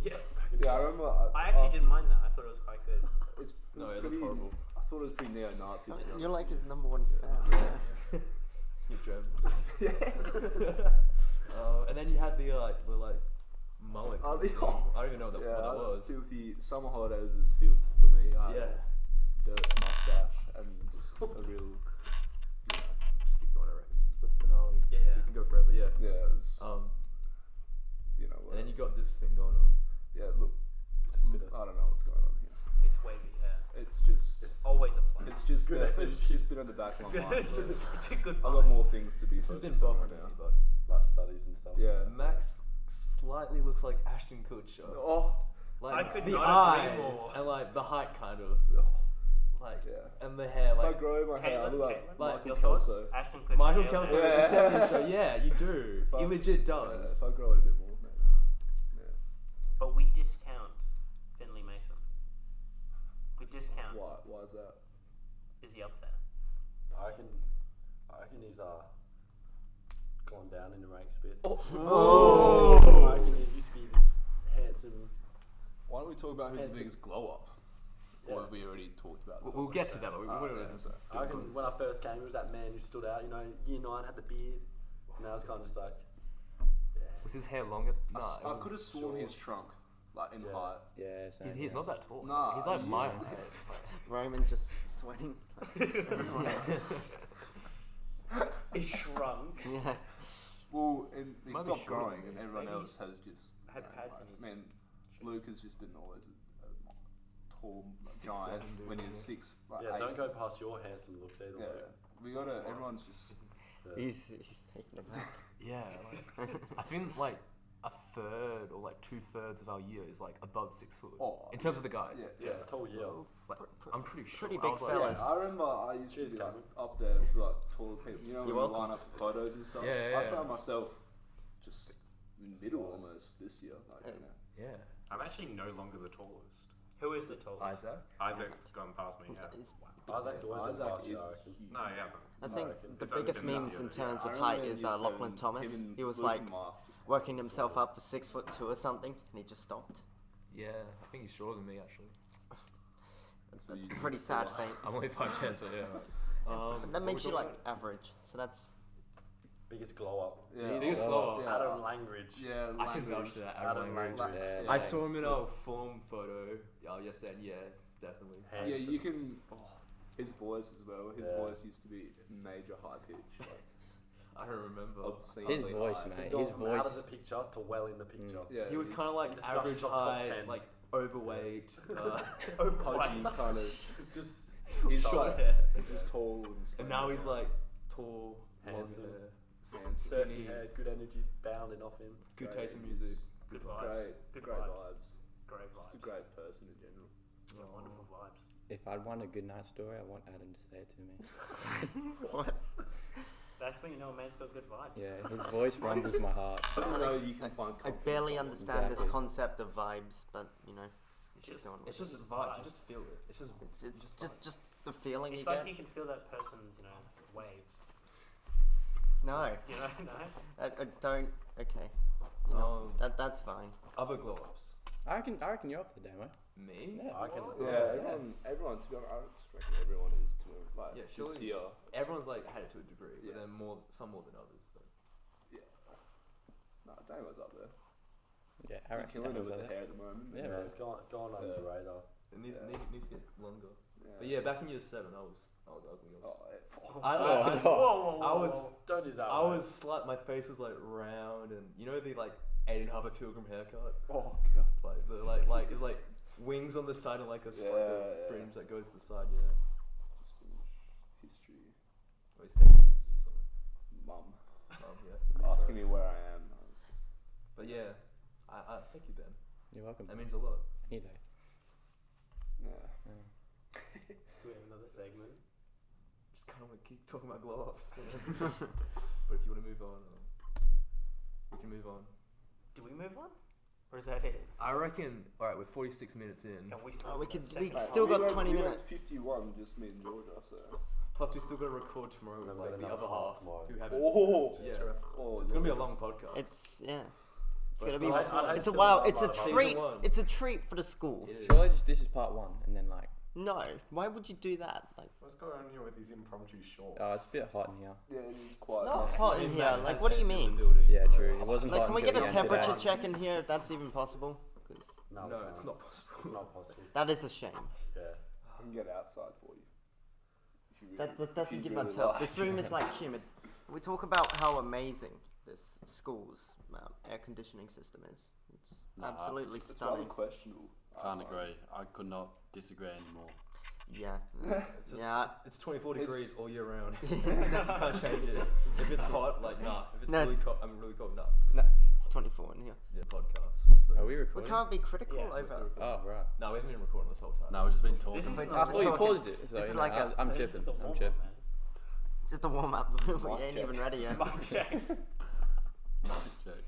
Speaker 5: Yeah.
Speaker 2: Yeah, I remember.
Speaker 5: I actually didn't mind that. I thought it was quite good.
Speaker 2: It was
Speaker 1: No, it
Speaker 2: pretty,
Speaker 1: looked horrible.
Speaker 2: I thought it was pretty neo-Nazi. To be honest.
Speaker 4: You're like his number one fan.
Speaker 1: You're German. And then you had the mullet.
Speaker 2: Oh, the-
Speaker 1: thing. I don't even know what that was.
Speaker 2: Filthy summer holidays is filth for me.
Speaker 1: Yeah.
Speaker 2: Dirt's mustache and just a real.
Speaker 1: Just keep going, I reckon. It's the finale.
Speaker 5: Yeah.
Speaker 1: You can go forever, yeah.
Speaker 2: Yeah. It's,
Speaker 1: And then you got this thing going on.
Speaker 2: Yeah. Look.
Speaker 8: Just a bit of,
Speaker 2: I don't know what's going on here.
Speaker 5: It's wavy hair.
Speaker 2: It's just.
Speaker 5: It's always a plan.
Speaker 2: It's just.
Speaker 8: Good
Speaker 2: It's just been on the back of my mind.
Speaker 5: It's a good
Speaker 2: I've
Speaker 5: plan.
Speaker 2: got more things to be
Speaker 1: This has been
Speaker 2: focused on
Speaker 1: bothering
Speaker 2: right
Speaker 1: me,
Speaker 2: now.
Speaker 1: but
Speaker 8: like studies and stuff.
Speaker 2: Yeah.
Speaker 1: Max slightly looks like Ashton Kutcher.
Speaker 2: Oh.
Speaker 1: Like
Speaker 5: I could
Speaker 1: the
Speaker 5: not agree
Speaker 1: eyes
Speaker 5: more.
Speaker 1: and like the height kind of. Like
Speaker 2: Yeah.
Speaker 1: and the hair
Speaker 2: If I
Speaker 1: like
Speaker 2: grow my hair, I
Speaker 5: Caitlin,
Speaker 2: look like
Speaker 5: Caitlin,
Speaker 1: like
Speaker 2: Michael
Speaker 5: your thoughts?
Speaker 2: Kelso.
Speaker 5: Ashton Kutcher.
Speaker 1: Michael
Speaker 5: yeah.
Speaker 1: Kelso
Speaker 2: Yeah.
Speaker 1: with the 70s show. Yeah, you do.
Speaker 2: Fuck.
Speaker 1: He legit
Speaker 2: Yeah,
Speaker 1: does.
Speaker 2: if I grow it a bit more, maybe. Yeah.
Speaker 5: But we discount Finley Mason. We discount.
Speaker 2: Why is that?
Speaker 5: Is he up there?
Speaker 8: I reckon he's gone down in the ranks a bit.
Speaker 1: Oh.
Speaker 8: I reckon he used to be this handsome.
Speaker 2: Why don't we talk about who's the
Speaker 8: Handsome.
Speaker 2: biggest glow up?
Speaker 8: Yeah.
Speaker 2: Or have we already talked about that?
Speaker 1: We'll get to that. But we
Speaker 2: Oh,
Speaker 1: wouldn't.
Speaker 2: okay, sorry.
Speaker 8: I reckon when I first came, he was that man who stood out. You know, year 9 had the beard. And I was kind of just like, yeah.
Speaker 1: Was his hair longer?
Speaker 2: I
Speaker 1: Nah,
Speaker 2: could have sworn
Speaker 8: short.
Speaker 2: he's shrunk, like in
Speaker 8: Yeah.
Speaker 2: height.
Speaker 10: Yeah, same,
Speaker 1: he's
Speaker 10: yeah.
Speaker 1: not that tall.
Speaker 2: Nah,
Speaker 1: he's like
Speaker 2: he
Speaker 1: my
Speaker 2: is.
Speaker 1: height.
Speaker 4: Roman just sweating. Everyone else.
Speaker 5: He shrunk.
Speaker 4: Yeah.
Speaker 2: Well, and he
Speaker 1: Might be
Speaker 2: stopped
Speaker 1: shorter,
Speaker 2: growing, and
Speaker 1: maybe.
Speaker 2: everyone
Speaker 5: Maybe
Speaker 2: else has just
Speaker 5: had
Speaker 2: you know,
Speaker 5: pads
Speaker 2: like,
Speaker 5: in his
Speaker 2: man, Luke has just been always a tall
Speaker 1: 6'7"
Speaker 2: giant
Speaker 1: dude,
Speaker 2: when he
Speaker 1: yeah.
Speaker 2: was 6. Like
Speaker 8: Yeah,
Speaker 2: 8.
Speaker 8: don't go past your handsome looks either.
Speaker 2: Yeah,
Speaker 8: Luke.
Speaker 2: we gotta. Everyone's just.
Speaker 4: He's taking it back.
Speaker 1: Yeah, like, I think like a third or like 2/3 of our year is like above 6 foot
Speaker 2: Oh,
Speaker 1: in terms of the guys.
Speaker 2: Yeah.
Speaker 8: Yeah, tall year.
Speaker 1: Like, I'm pretty sure.
Speaker 4: Pretty
Speaker 1: I
Speaker 4: big
Speaker 1: was like,
Speaker 4: fellas.
Speaker 2: Yeah, I remember I used
Speaker 8: Cheers,
Speaker 2: to be like,
Speaker 8: Cameron.
Speaker 2: up there with like taller people. You know, when
Speaker 4: You're
Speaker 2: we
Speaker 4: welcome.
Speaker 2: line up for photos and stuff.
Speaker 1: Yeah, yeah,
Speaker 2: I
Speaker 1: yeah.
Speaker 2: found myself just in the middle almost this year. Like, you know.
Speaker 1: Yeah.
Speaker 9: I'm actually no longer the tallest.
Speaker 5: Who is the tallest?
Speaker 1: Isaac.
Speaker 9: Isaac's gone past me. Yeah.
Speaker 4: It's-
Speaker 8: Isaac's always been
Speaker 2: Isaac
Speaker 8: past you,
Speaker 2: is
Speaker 8: I reckon.
Speaker 2: huge.
Speaker 9: No, he hasn't.
Speaker 4: I think the
Speaker 9: It's only
Speaker 4: biggest
Speaker 9: been this
Speaker 4: memes
Speaker 9: year
Speaker 4: in
Speaker 9: that-
Speaker 4: terms
Speaker 2: I
Speaker 4: of height
Speaker 2: remember
Speaker 4: is
Speaker 2: year
Speaker 4: Lachlan
Speaker 2: 7,
Speaker 4: Thomas.
Speaker 2: him and
Speaker 4: He was
Speaker 2: Luke
Speaker 4: like
Speaker 2: and Mark just
Speaker 4: working
Speaker 2: so-
Speaker 4: himself up for 6'2" or something, and he just stopped.
Speaker 1: Yeah, I think he's shorter than me actually.
Speaker 4: That's
Speaker 2: you
Speaker 4: a pretty
Speaker 2: just
Speaker 4: sad
Speaker 2: like-
Speaker 4: fate.
Speaker 1: I'm only 5'10", so yeah.
Speaker 4: But that makes you like average, so that's
Speaker 8: Biggest glow up.
Speaker 2: Yeah,
Speaker 1: Biggest glow up.
Speaker 2: Yeah.
Speaker 8: Adam Langridge.
Speaker 2: Yeah,
Speaker 1: I can vouch
Speaker 2: language.
Speaker 1: for that.
Speaker 8: Adam
Speaker 1: Adam
Speaker 8: Langridge.
Speaker 1: Langridge.
Speaker 10: Yeah,
Speaker 1: I
Speaker 10: yeah.
Speaker 1: saw him in our form photo yesterday. And yeah, definitely.
Speaker 2: Yeah,
Speaker 8: Handsome.
Speaker 2: you can. Oh, his voice as well. His
Speaker 8: Yeah.
Speaker 2: voice used to be major high pitch, like
Speaker 1: I don't remember.
Speaker 2: obscenely
Speaker 10: His voice,
Speaker 2: high.
Speaker 10: mate.
Speaker 8: He's gone
Speaker 10: His
Speaker 8: from out of
Speaker 10: voice.
Speaker 8: the picture to well in the picture.
Speaker 2: Yeah,
Speaker 1: He was
Speaker 2: he's
Speaker 1: kind of like
Speaker 8: discussions
Speaker 1: average
Speaker 8: of top
Speaker 1: height,
Speaker 8: 10.
Speaker 1: like overweight.
Speaker 2: pudgy kind of.
Speaker 8: Just
Speaker 2: He's
Speaker 1: Short
Speaker 2: like,
Speaker 1: hair.
Speaker 2: he's just tall and stuff.
Speaker 1: And now he's like tall, long
Speaker 8: Handsome.
Speaker 1: hair,
Speaker 2: Handsome.
Speaker 8: surfy hair, good energy bounding off him.
Speaker 1: good
Speaker 2: Great.
Speaker 1: taste in music.
Speaker 5: Good vibes.
Speaker 2: Great,
Speaker 5: Good
Speaker 2: great
Speaker 5: vibes.
Speaker 2: vibes.
Speaker 5: Great
Speaker 2: Just a
Speaker 5: vibes.
Speaker 2: great person in general.
Speaker 5: Some wonderful vibes.
Speaker 10: If I'd want a good night story, I want Adam to say it to me.
Speaker 4: what?
Speaker 5: That's when you know a man's got good vibes.
Speaker 10: Yeah, his voice runs my heart.
Speaker 2: I don't know. You can find.
Speaker 4: I
Speaker 2: confidence
Speaker 4: barely
Speaker 2: in
Speaker 4: understand this
Speaker 10: Exactly.
Speaker 4: concept of vibes, but you know,
Speaker 5: It's
Speaker 4: keep
Speaker 5: just,
Speaker 4: going with
Speaker 1: It's
Speaker 4: it.
Speaker 1: just vibes. You just feel it. It's just.
Speaker 4: Just the feeling
Speaker 5: it's
Speaker 4: you
Speaker 5: like
Speaker 4: get.
Speaker 5: you can feel that person's, waves.
Speaker 4: No,
Speaker 5: You know, no?
Speaker 4: I don't. Okay, you know, that's fine.
Speaker 1: Other glow ups.
Speaker 10: I reckon you're up there, Damo.
Speaker 1: Me?
Speaker 10: Yeah.
Speaker 8: I can.
Speaker 2: Yeah, everyone. To be honest, I just reckon everyone is to like
Speaker 1: Yeah,
Speaker 2: this
Speaker 1: surely-
Speaker 2: year.
Speaker 1: Everyone's like had it to a degree,
Speaker 2: Yeah.
Speaker 1: but then some more than others. But.
Speaker 2: Nah, Damo's up there.
Speaker 10: Yeah, I
Speaker 2: You're
Speaker 10: reckon
Speaker 2: killing it
Speaker 10: Damo's
Speaker 2: with
Speaker 10: up
Speaker 2: the
Speaker 10: there.
Speaker 2: hair at the moment.
Speaker 10: Yeah,
Speaker 8: Yeah,
Speaker 10: man.
Speaker 8: it's gone under the radar.
Speaker 1: It needs to get longer.
Speaker 2: Yeah.
Speaker 1: But yeah, back in year 7, I was ugly.
Speaker 2: Oh,
Speaker 1: I was
Speaker 8: Don't use that.
Speaker 1: I
Speaker 8: word.
Speaker 1: was my face was like round, and you know the like 8.5 pilgrim haircut,
Speaker 2: oh god.
Speaker 1: like the like it's like wings on the side and like a
Speaker 2: Yeah.
Speaker 1: fringe that goes to the side. Yeah.
Speaker 2: Just finish history.
Speaker 1: Oh, he's texting us something.
Speaker 2: Mum.
Speaker 1: Yeah.
Speaker 2: Asking me where I am.
Speaker 1: But yeah, I thank you, Ben.
Speaker 10: You're welcome.
Speaker 1: That means a lot.
Speaker 10: Any day.
Speaker 2: Yeah.
Speaker 8: Do we have another segment?
Speaker 1: Just kind of want to keep talking about glow-ups. But if you want to move on, we can move on.
Speaker 5: Do we move on? Or is that it?
Speaker 1: I reckon. All right, we're 46 minutes in.
Speaker 5: Can we
Speaker 4: we could. We
Speaker 2: Mate,
Speaker 4: still
Speaker 2: we
Speaker 4: got
Speaker 2: went-
Speaker 4: 20
Speaker 2: we went
Speaker 4: minutes.
Speaker 2: 51, just me and Georgia. So.
Speaker 1: Plus, we still got to record tomorrow with
Speaker 8: We've
Speaker 1: like
Speaker 8: got
Speaker 1: the
Speaker 8: another
Speaker 1: other
Speaker 8: half
Speaker 1: half
Speaker 8: tomorrow.
Speaker 1: who haven't.
Speaker 2: Oh.
Speaker 1: Yeah.
Speaker 2: Oh,
Speaker 1: So it's gonna be a long podcast.
Speaker 4: It's yeah. It's
Speaker 1: But
Speaker 4: gonna
Speaker 1: it's
Speaker 4: be.
Speaker 1: nice.
Speaker 8: I'd hate
Speaker 4: It's a
Speaker 8: to
Speaker 4: wow.
Speaker 8: know
Speaker 4: It's a
Speaker 8: about it.
Speaker 4: treat.
Speaker 1: Season one.
Speaker 4: It's a treat for the school.
Speaker 1: It is.
Speaker 10: Surely this is part 1, and then like,
Speaker 4: No, why would you do that? Like,
Speaker 9: What's going on here with these impromptu shorts?
Speaker 10: it's a bit hot in here.
Speaker 2: Yeah, it is
Speaker 4: it's
Speaker 2: quite.
Speaker 4: not
Speaker 2: nice.
Speaker 4: hot in here. Like, what do you mean?
Speaker 10: Yeah, true. It wasn't
Speaker 4: Like,
Speaker 10: hot
Speaker 4: can we
Speaker 10: until
Speaker 4: get a
Speaker 10: the end
Speaker 4: temperature
Speaker 10: today.
Speaker 4: check in here if that's even possible? 'Cause
Speaker 2: Oh,
Speaker 1: No,
Speaker 8: we
Speaker 1: it's
Speaker 8: can't.
Speaker 1: not possible.
Speaker 8: It's not possible.
Speaker 4: that is a shame.
Speaker 8: Yeah.
Speaker 2: I can get outside for you. If you really-
Speaker 4: That
Speaker 2: if
Speaker 4: doesn't
Speaker 2: you
Speaker 4: give
Speaker 2: really
Speaker 4: much help.
Speaker 2: like.
Speaker 4: This room is like humid. We talk about how amazing this school's air conditioning system is. It's
Speaker 7: Nah,
Speaker 4: absolutely
Speaker 2: It's rather
Speaker 4: stunning.
Speaker 2: questionable. I
Speaker 7: Can't
Speaker 2: find.
Speaker 7: agree. I could not disagree anymore.
Speaker 4: Yeah,
Speaker 1: It's
Speaker 4: yeah.
Speaker 1: It's 24
Speaker 2: It's-
Speaker 1: degrees all year round. Can't change it. If it's hot, like nah. If it's
Speaker 4: No,
Speaker 1: really
Speaker 4: it's-
Speaker 1: cold, I'm really cold. Nah.
Speaker 4: No, it's 24 in here.
Speaker 1: Yeah, podcast. So.
Speaker 10: Are we
Speaker 4: We
Speaker 10: recording?
Speaker 4: can't be critical
Speaker 5: Yeah,
Speaker 4: over.
Speaker 10: Oh, right.
Speaker 1: No, we haven't been recording this whole time.
Speaker 7: No, we've just been talking.
Speaker 5: This is
Speaker 4: We're
Speaker 5: the
Speaker 4: just
Speaker 10: I thought you
Speaker 4: talking.
Speaker 10: paused it. So,
Speaker 4: This is
Speaker 10: you know,
Speaker 4: like a-
Speaker 10: I'm
Speaker 5: This is
Speaker 10: tripping.
Speaker 5: the
Speaker 10: I'm
Speaker 5: warm-up,
Speaker 10: tripping.
Speaker 5: man.
Speaker 4: Just a warm up. We
Speaker 2: Mic
Speaker 4: ain't
Speaker 2: check.
Speaker 4: even ready yet.
Speaker 5: Mic check.
Speaker 7: Joke.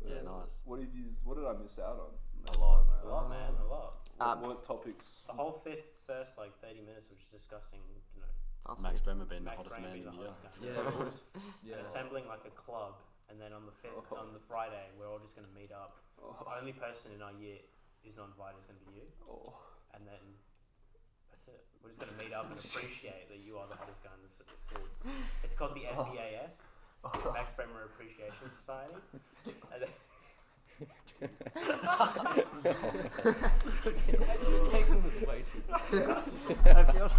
Speaker 7: Yeah, nice.
Speaker 2: What did I miss out on?
Speaker 7: A lot.
Speaker 5: A lot, man. A lot.
Speaker 2: What topics?
Speaker 5: The whole first like 30 minutes was discussing, you know,
Speaker 4: Fast
Speaker 7: Max
Speaker 4: food.
Speaker 7: Bremer being the
Speaker 5: Max
Speaker 7: hottest
Speaker 5: Bremer
Speaker 7: man
Speaker 5: being
Speaker 7: in the
Speaker 5: the
Speaker 7: year.
Speaker 5: hottest guy.
Speaker 1: Yeah, we're just,
Speaker 5: and assembling like a club, and then on the on the Friday we're all just gonna meet up. The only person in our year who's not invited is gonna be you,
Speaker 2: Oh.
Speaker 5: and then that's it. We're just gonna meet up and appreciate that you are the hottest guy in the school. It's called the FBAS, Max Bremer Appreciation Society. And then
Speaker 1: You're taking this way too far.
Speaker 4: I feel.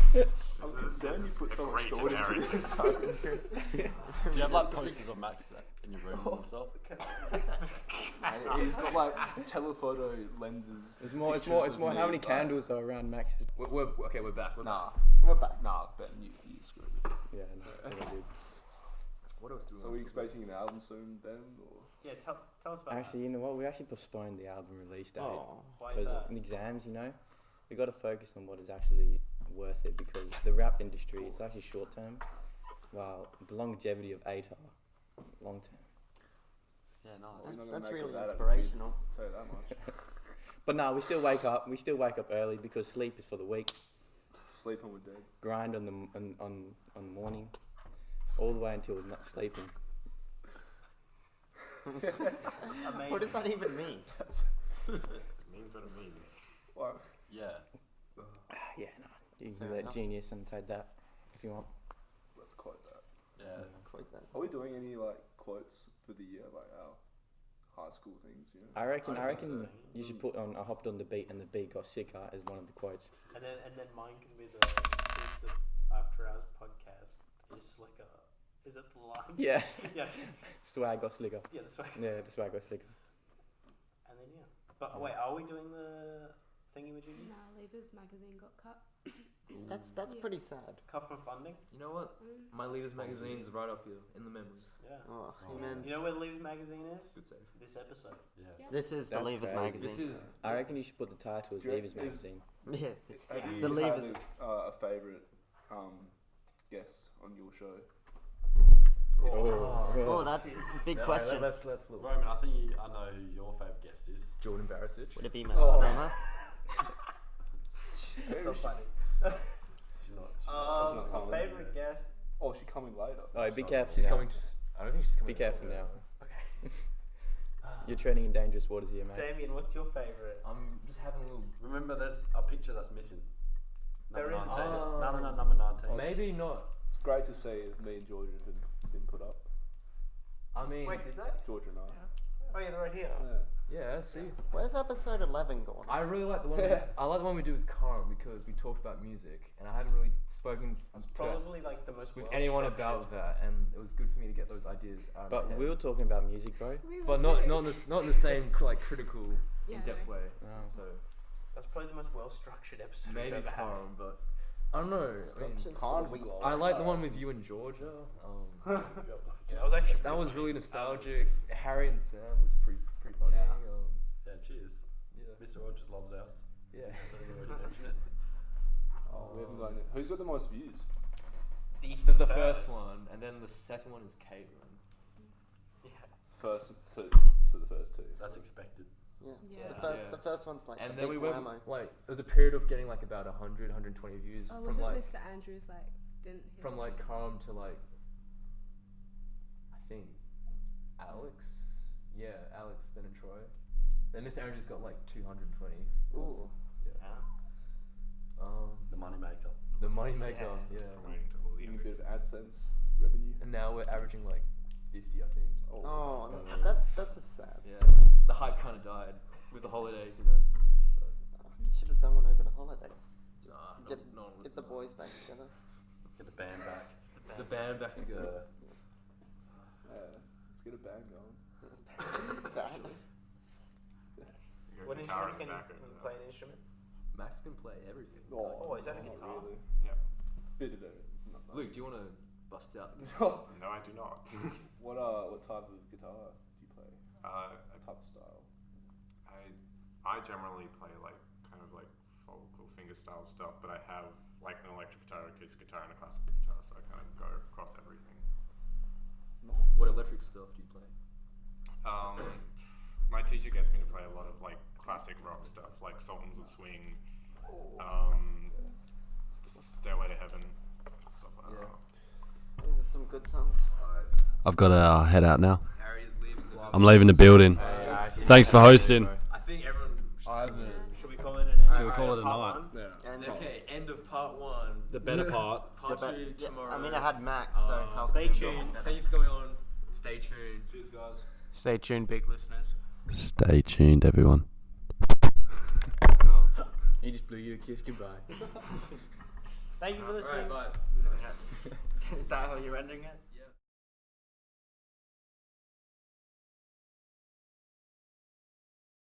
Speaker 2: I'm concerned you put so much
Speaker 9: Great
Speaker 2: thought into
Speaker 9: narrative.
Speaker 2: this.
Speaker 7: Do you have like posters of Max in your room and stuff?
Speaker 2: And he's got like telephoto lenses.
Speaker 10: It's more.
Speaker 2: pictures of
Speaker 10: How
Speaker 2: me,
Speaker 10: many
Speaker 2: like-
Speaker 10: candles are around Max's?
Speaker 1: We're okay. We're back. We're
Speaker 2: Nah,
Speaker 4: We're back.
Speaker 2: nah, Ben, you screwed it.
Speaker 10: Yeah, no, I did.
Speaker 1: What else do we?
Speaker 2: So are we expecting an album soon, Ben? Or?
Speaker 5: yeah, tell us about
Speaker 10: Actually, you know what? We actually postponed the album release date
Speaker 4: Oh.
Speaker 5: that. Why is
Speaker 10: because
Speaker 5: that?
Speaker 10: in exams, you know, we got to focus on what is actually worth it because the rap industry is actually short term, while the longevity of 8 are long term.
Speaker 7: Yeah, nice.
Speaker 2: You're not gonna
Speaker 4: That's
Speaker 2: make
Speaker 4: really
Speaker 2: it that
Speaker 4: inspirational.
Speaker 2: I'll tell you that much.
Speaker 10: But no, we still wake up. We still wake up early because sleep is for the weak.
Speaker 2: Sleeping with dead.
Speaker 10: Grind on the on morning, all the way until not sleeping.
Speaker 5: Amazing.
Speaker 4: What does that even mean?
Speaker 9: It means what it means.
Speaker 2: What?
Speaker 7: Yeah.
Speaker 10: Yeah, no, you can
Speaker 4: Fair
Speaker 10: let
Speaker 4: enough.
Speaker 10: Genius annotate that if you want.
Speaker 2: Let's quote that.
Speaker 7: Yeah.
Speaker 4: Quite that.
Speaker 2: Are we doing any like quotes for the year, like our high school things? You know?
Speaker 10: I reckon
Speaker 5: I think so.
Speaker 10: you should put on. I hopped on the beat and the beat got sicker as one of the quotes.
Speaker 5: And then mine can be the Afterhours Podcast is like a. Is it the line?
Speaker 10: Yeah,
Speaker 5: Yeah.
Speaker 10: swag got slicker.
Speaker 5: Yeah, that's right.
Speaker 10: Yeah, the swag got slicker.
Speaker 5: And then yeah. But wait, are we doing the thingy with you?
Speaker 3: Nah, Leavers magazine got cut.
Speaker 4: That's
Speaker 3: Yeah.
Speaker 4: pretty sad.
Speaker 5: Cut from funding?
Speaker 1: You know what? My Leaders magazine is right up here in the memories.
Speaker 5: Yeah.
Speaker 4: Oh,
Speaker 7: Oh,
Speaker 4: amen.
Speaker 5: You know where Leaves magazine is?
Speaker 1: Good save.
Speaker 5: This episode.
Speaker 7: Yes.
Speaker 3: Yeah.
Speaker 4: This is the
Speaker 10: That's
Speaker 4: Leavers
Speaker 10: crazy.
Speaker 4: magazine.
Speaker 1: This is.
Speaker 10: I reckon you should put the title as
Speaker 2: Do you-
Speaker 10: Leavers
Speaker 2: is-
Speaker 10: magazine.
Speaker 4: Yeah.
Speaker 2: Have you
Speaker 4: The
Speaker 2: had
Speaker 4: Leavers.
Speaker 2: a favourite guest on your show?
Speaker 4: Oh, that's a big
Speaker 1: Yeah,
Speaker 4: question.
Speaker 1: Let's look.
Speaker 7: Roman, I think I know who your favourite guest is.
Speaker 1: Jordan Barisic.
Speaker 4: Would it be Max
Speaker 10: Oh.
Speaker 4: Bremer?
Speaker 5: So funny.
Speaker 2: She's not coming.
Speaker 5: My favourite guest.
Speaker 2: Oh, she's coming later.
Speaker 10: Oh, be careful
Speaker 1: She's
Speaker 10: now.
Speaker 1: coming. I don't think she's coming.
Speaker 10: Be careful now.
Speaker 5: Okay.
Speaker 10: You're treading in dangerous waters here, mate.
Speaker 5: Damien, what's your favourite?
Speaker 1: I'm just having a little.
Speaker 7: Remember, there's a picture that's missing. Number
Speaker 5: There is-
Speaker 7: 19.
Speaker 1: Oh.
Speaker 7: No, number 19.
Speaker 1: Maybe not.
Speaker 2: It's great to see me and Georgia have been put up.
Speaker 1: I mean.
Speaker 5: Wait, did they?
Speaker 2: Georgia and I.
Speaker 5: Oh yeah, they're right here.
Speaker 2: Yeah.
Speaker 1: Yeah. See.
Speaker 4: Where's episode 11 gone?
Speaker 1: I really like the one. I like the one we do with Karan because we talked about music, and I hadn't really spoken
Speaker 5: It's
Speaker 1: to-
Speaker 5: probably like the most
Speaker 1: with
Speaker 5: well
Speaker 1: anyone
Speaker 5: structured.
Speaker 1: about that, and it was good for me to get those ideas out of my
Speaker 10: But
Speaker 1: head.
Speaker 10: we were talking about music, bro.
Speaker 3: We were
Speaker 1: But
Speaker 3: too.
Speaker 1: not in the same like critical,
Speaker 3: Yeah,
Speaker 1: in-depth
Speaker 3: no.
Speaker 1: way.
Speaker 10: Oh.
Speaker 1: So
Speaker 5: That's probably the most well-structured episode
Speaker 1: Maybe
Speaker 5: we've ever had.
Speaker 1: Karam, but I don't know. I mean,
Speaker 4: Structures for
Speaker 2: Karam's
Speaker 4: the week.
Speaker 2: long.
Speaker 1: I like the one with you and Georgia.
Speaker 5: Yeah, that was actually
Speaker 1: That was
Speaker 5: pretty
Speaker 1: really nostalgic. Harry and Sam was pretty funny.
Speaker 5: Yeah.
Speaker 8: Yeah, cheers.
Speaker 1: Yeah.
Speaker 8: Mr. Rogers loves ours.
Speaker 1: Yeah.
Speaker 8: So you already mentioned it.
Speaker 2: We haven't got it. Who's got the most views?
Speaker 1: The first one, and then the second one is Caitlin.
Speaker 5: Yeah.
Speaker 2: First to the first two.
Speaker 8: That's expected.
Speaker 4: Yeah.
Speaker 3: Yeah.
Speaker 4: The first one's like
Speaker 1: And
Speaker 4: the
Speaker 1: then we
Speaker 4: big
Speaker 1: went
Speaker 4: whammo.
Speaker 1: like it was a period of getting like about 100, 120 views
Speaker 3: Oh,
Speaker 1: from
Speaker 3: was it
Speaker 1: like
Speaker 3: Mr. Andrews like didn't hit
Speaker 1: from like Karam to like I think Alex. Yeah, Alex, then and Troy. Then Mr. Andrews got like 220.
Speaker 4: Ooh.
Speaker 8: The money maker.
Speaker 1: The money maker, yeah.
Speaker 9: Waiting to all the
Speaker 2: Giving a bit of
Speaker 9: individuals.
Speaker 2: AdSense revenue.
Speaker 1: And now we're averaging like 50, I think.
Speaker 4: Oh,
Speaker 2: no.
Speaker 4: that's a sad
Speaker 1: Yeah.
Speaker 4: story.
Speaker 1: The hype kind of died with the holidays, you know.
Speaker 4: You should have done one over the holidays.
Speaker 1: Nah,
Speaker 4: Get,
Speaker 1: no one would
Speaker 4: get
Speaker 1: do
Speaker 4: the
Speaker 1: that.
Speaker 4: boys back together.
Speaker 8: Get the band back.
Speaker 1: The band back together.
Speaker 2: Let's get a band going.
Speaker 5: What instruments can you play an instrument?
Speaker 1: Max can play everything.
Speaker 5: Oh, is that a
Speaker 2: not
Speaker 5: guitar?
Speaker 2: Really.
Speaker 9: Yeah.
Speaker 2: Bit of it. Not much.
Speaker 1: Luke, do you want to bust out?
Speaker 9: No, I do not.
Speaker 2: What type of guitar do you play? Type of style.
Speaker 9: I generally play like kind of like folk or fingerstyle stuff, but I have like an electric guitar, acoustic guitar, and a classical guitar, so I kind of go across everything.
Speaker 1: What electric stuff do you play?
Speaker 9: My teacher gets me to play a lot of like classic rock stuff, like Sultans of Swing, Stairway to Heaven, stuff like
Speaker 1: Yeah.
Speaker 9: that.
Speaker 4: Those are some good songs.
Speaker 7: I've got to head out now.
Speaker 1: Harry is leaving the
Speaker 7: I'm leaving the building. Thanks for hosting.
Speaker 1: I think everyone.
Speaker 5: Should we call it an
Speaker 7: Should we call it a
Speaker 5: part
Speaker 7: night?
Speaker 5: one?
Speaker 8: Yeah.
Speaker 4: And
Speaker 1: Okay, end of part one.
Speaker 7: The better part.
Speaker 1: Part
Speaker 4: the
Speaker 1: two
Speaker 4: yeah,
Speaker 1: tomorrow.
Speaker 4: I mean, I had Max, so how
Speaker 5: Stay
Speaker 4: could it be
Speaker 5: tuned.
Speaker 4: better?
Speaker 1: Thank you for coming on. Stay tuned.
Speaker 2: Cheers, guys.
Speaker 5: Stay tuned, big listeners.
Speaker 7: Stay tuned, everyone.
Speaker 10: He just blew you a kiss goodbye.
Speaker 5: Thank you for listening.
Speaker 1: Alright, bye.
Speaker 4: Is that how you're ending it?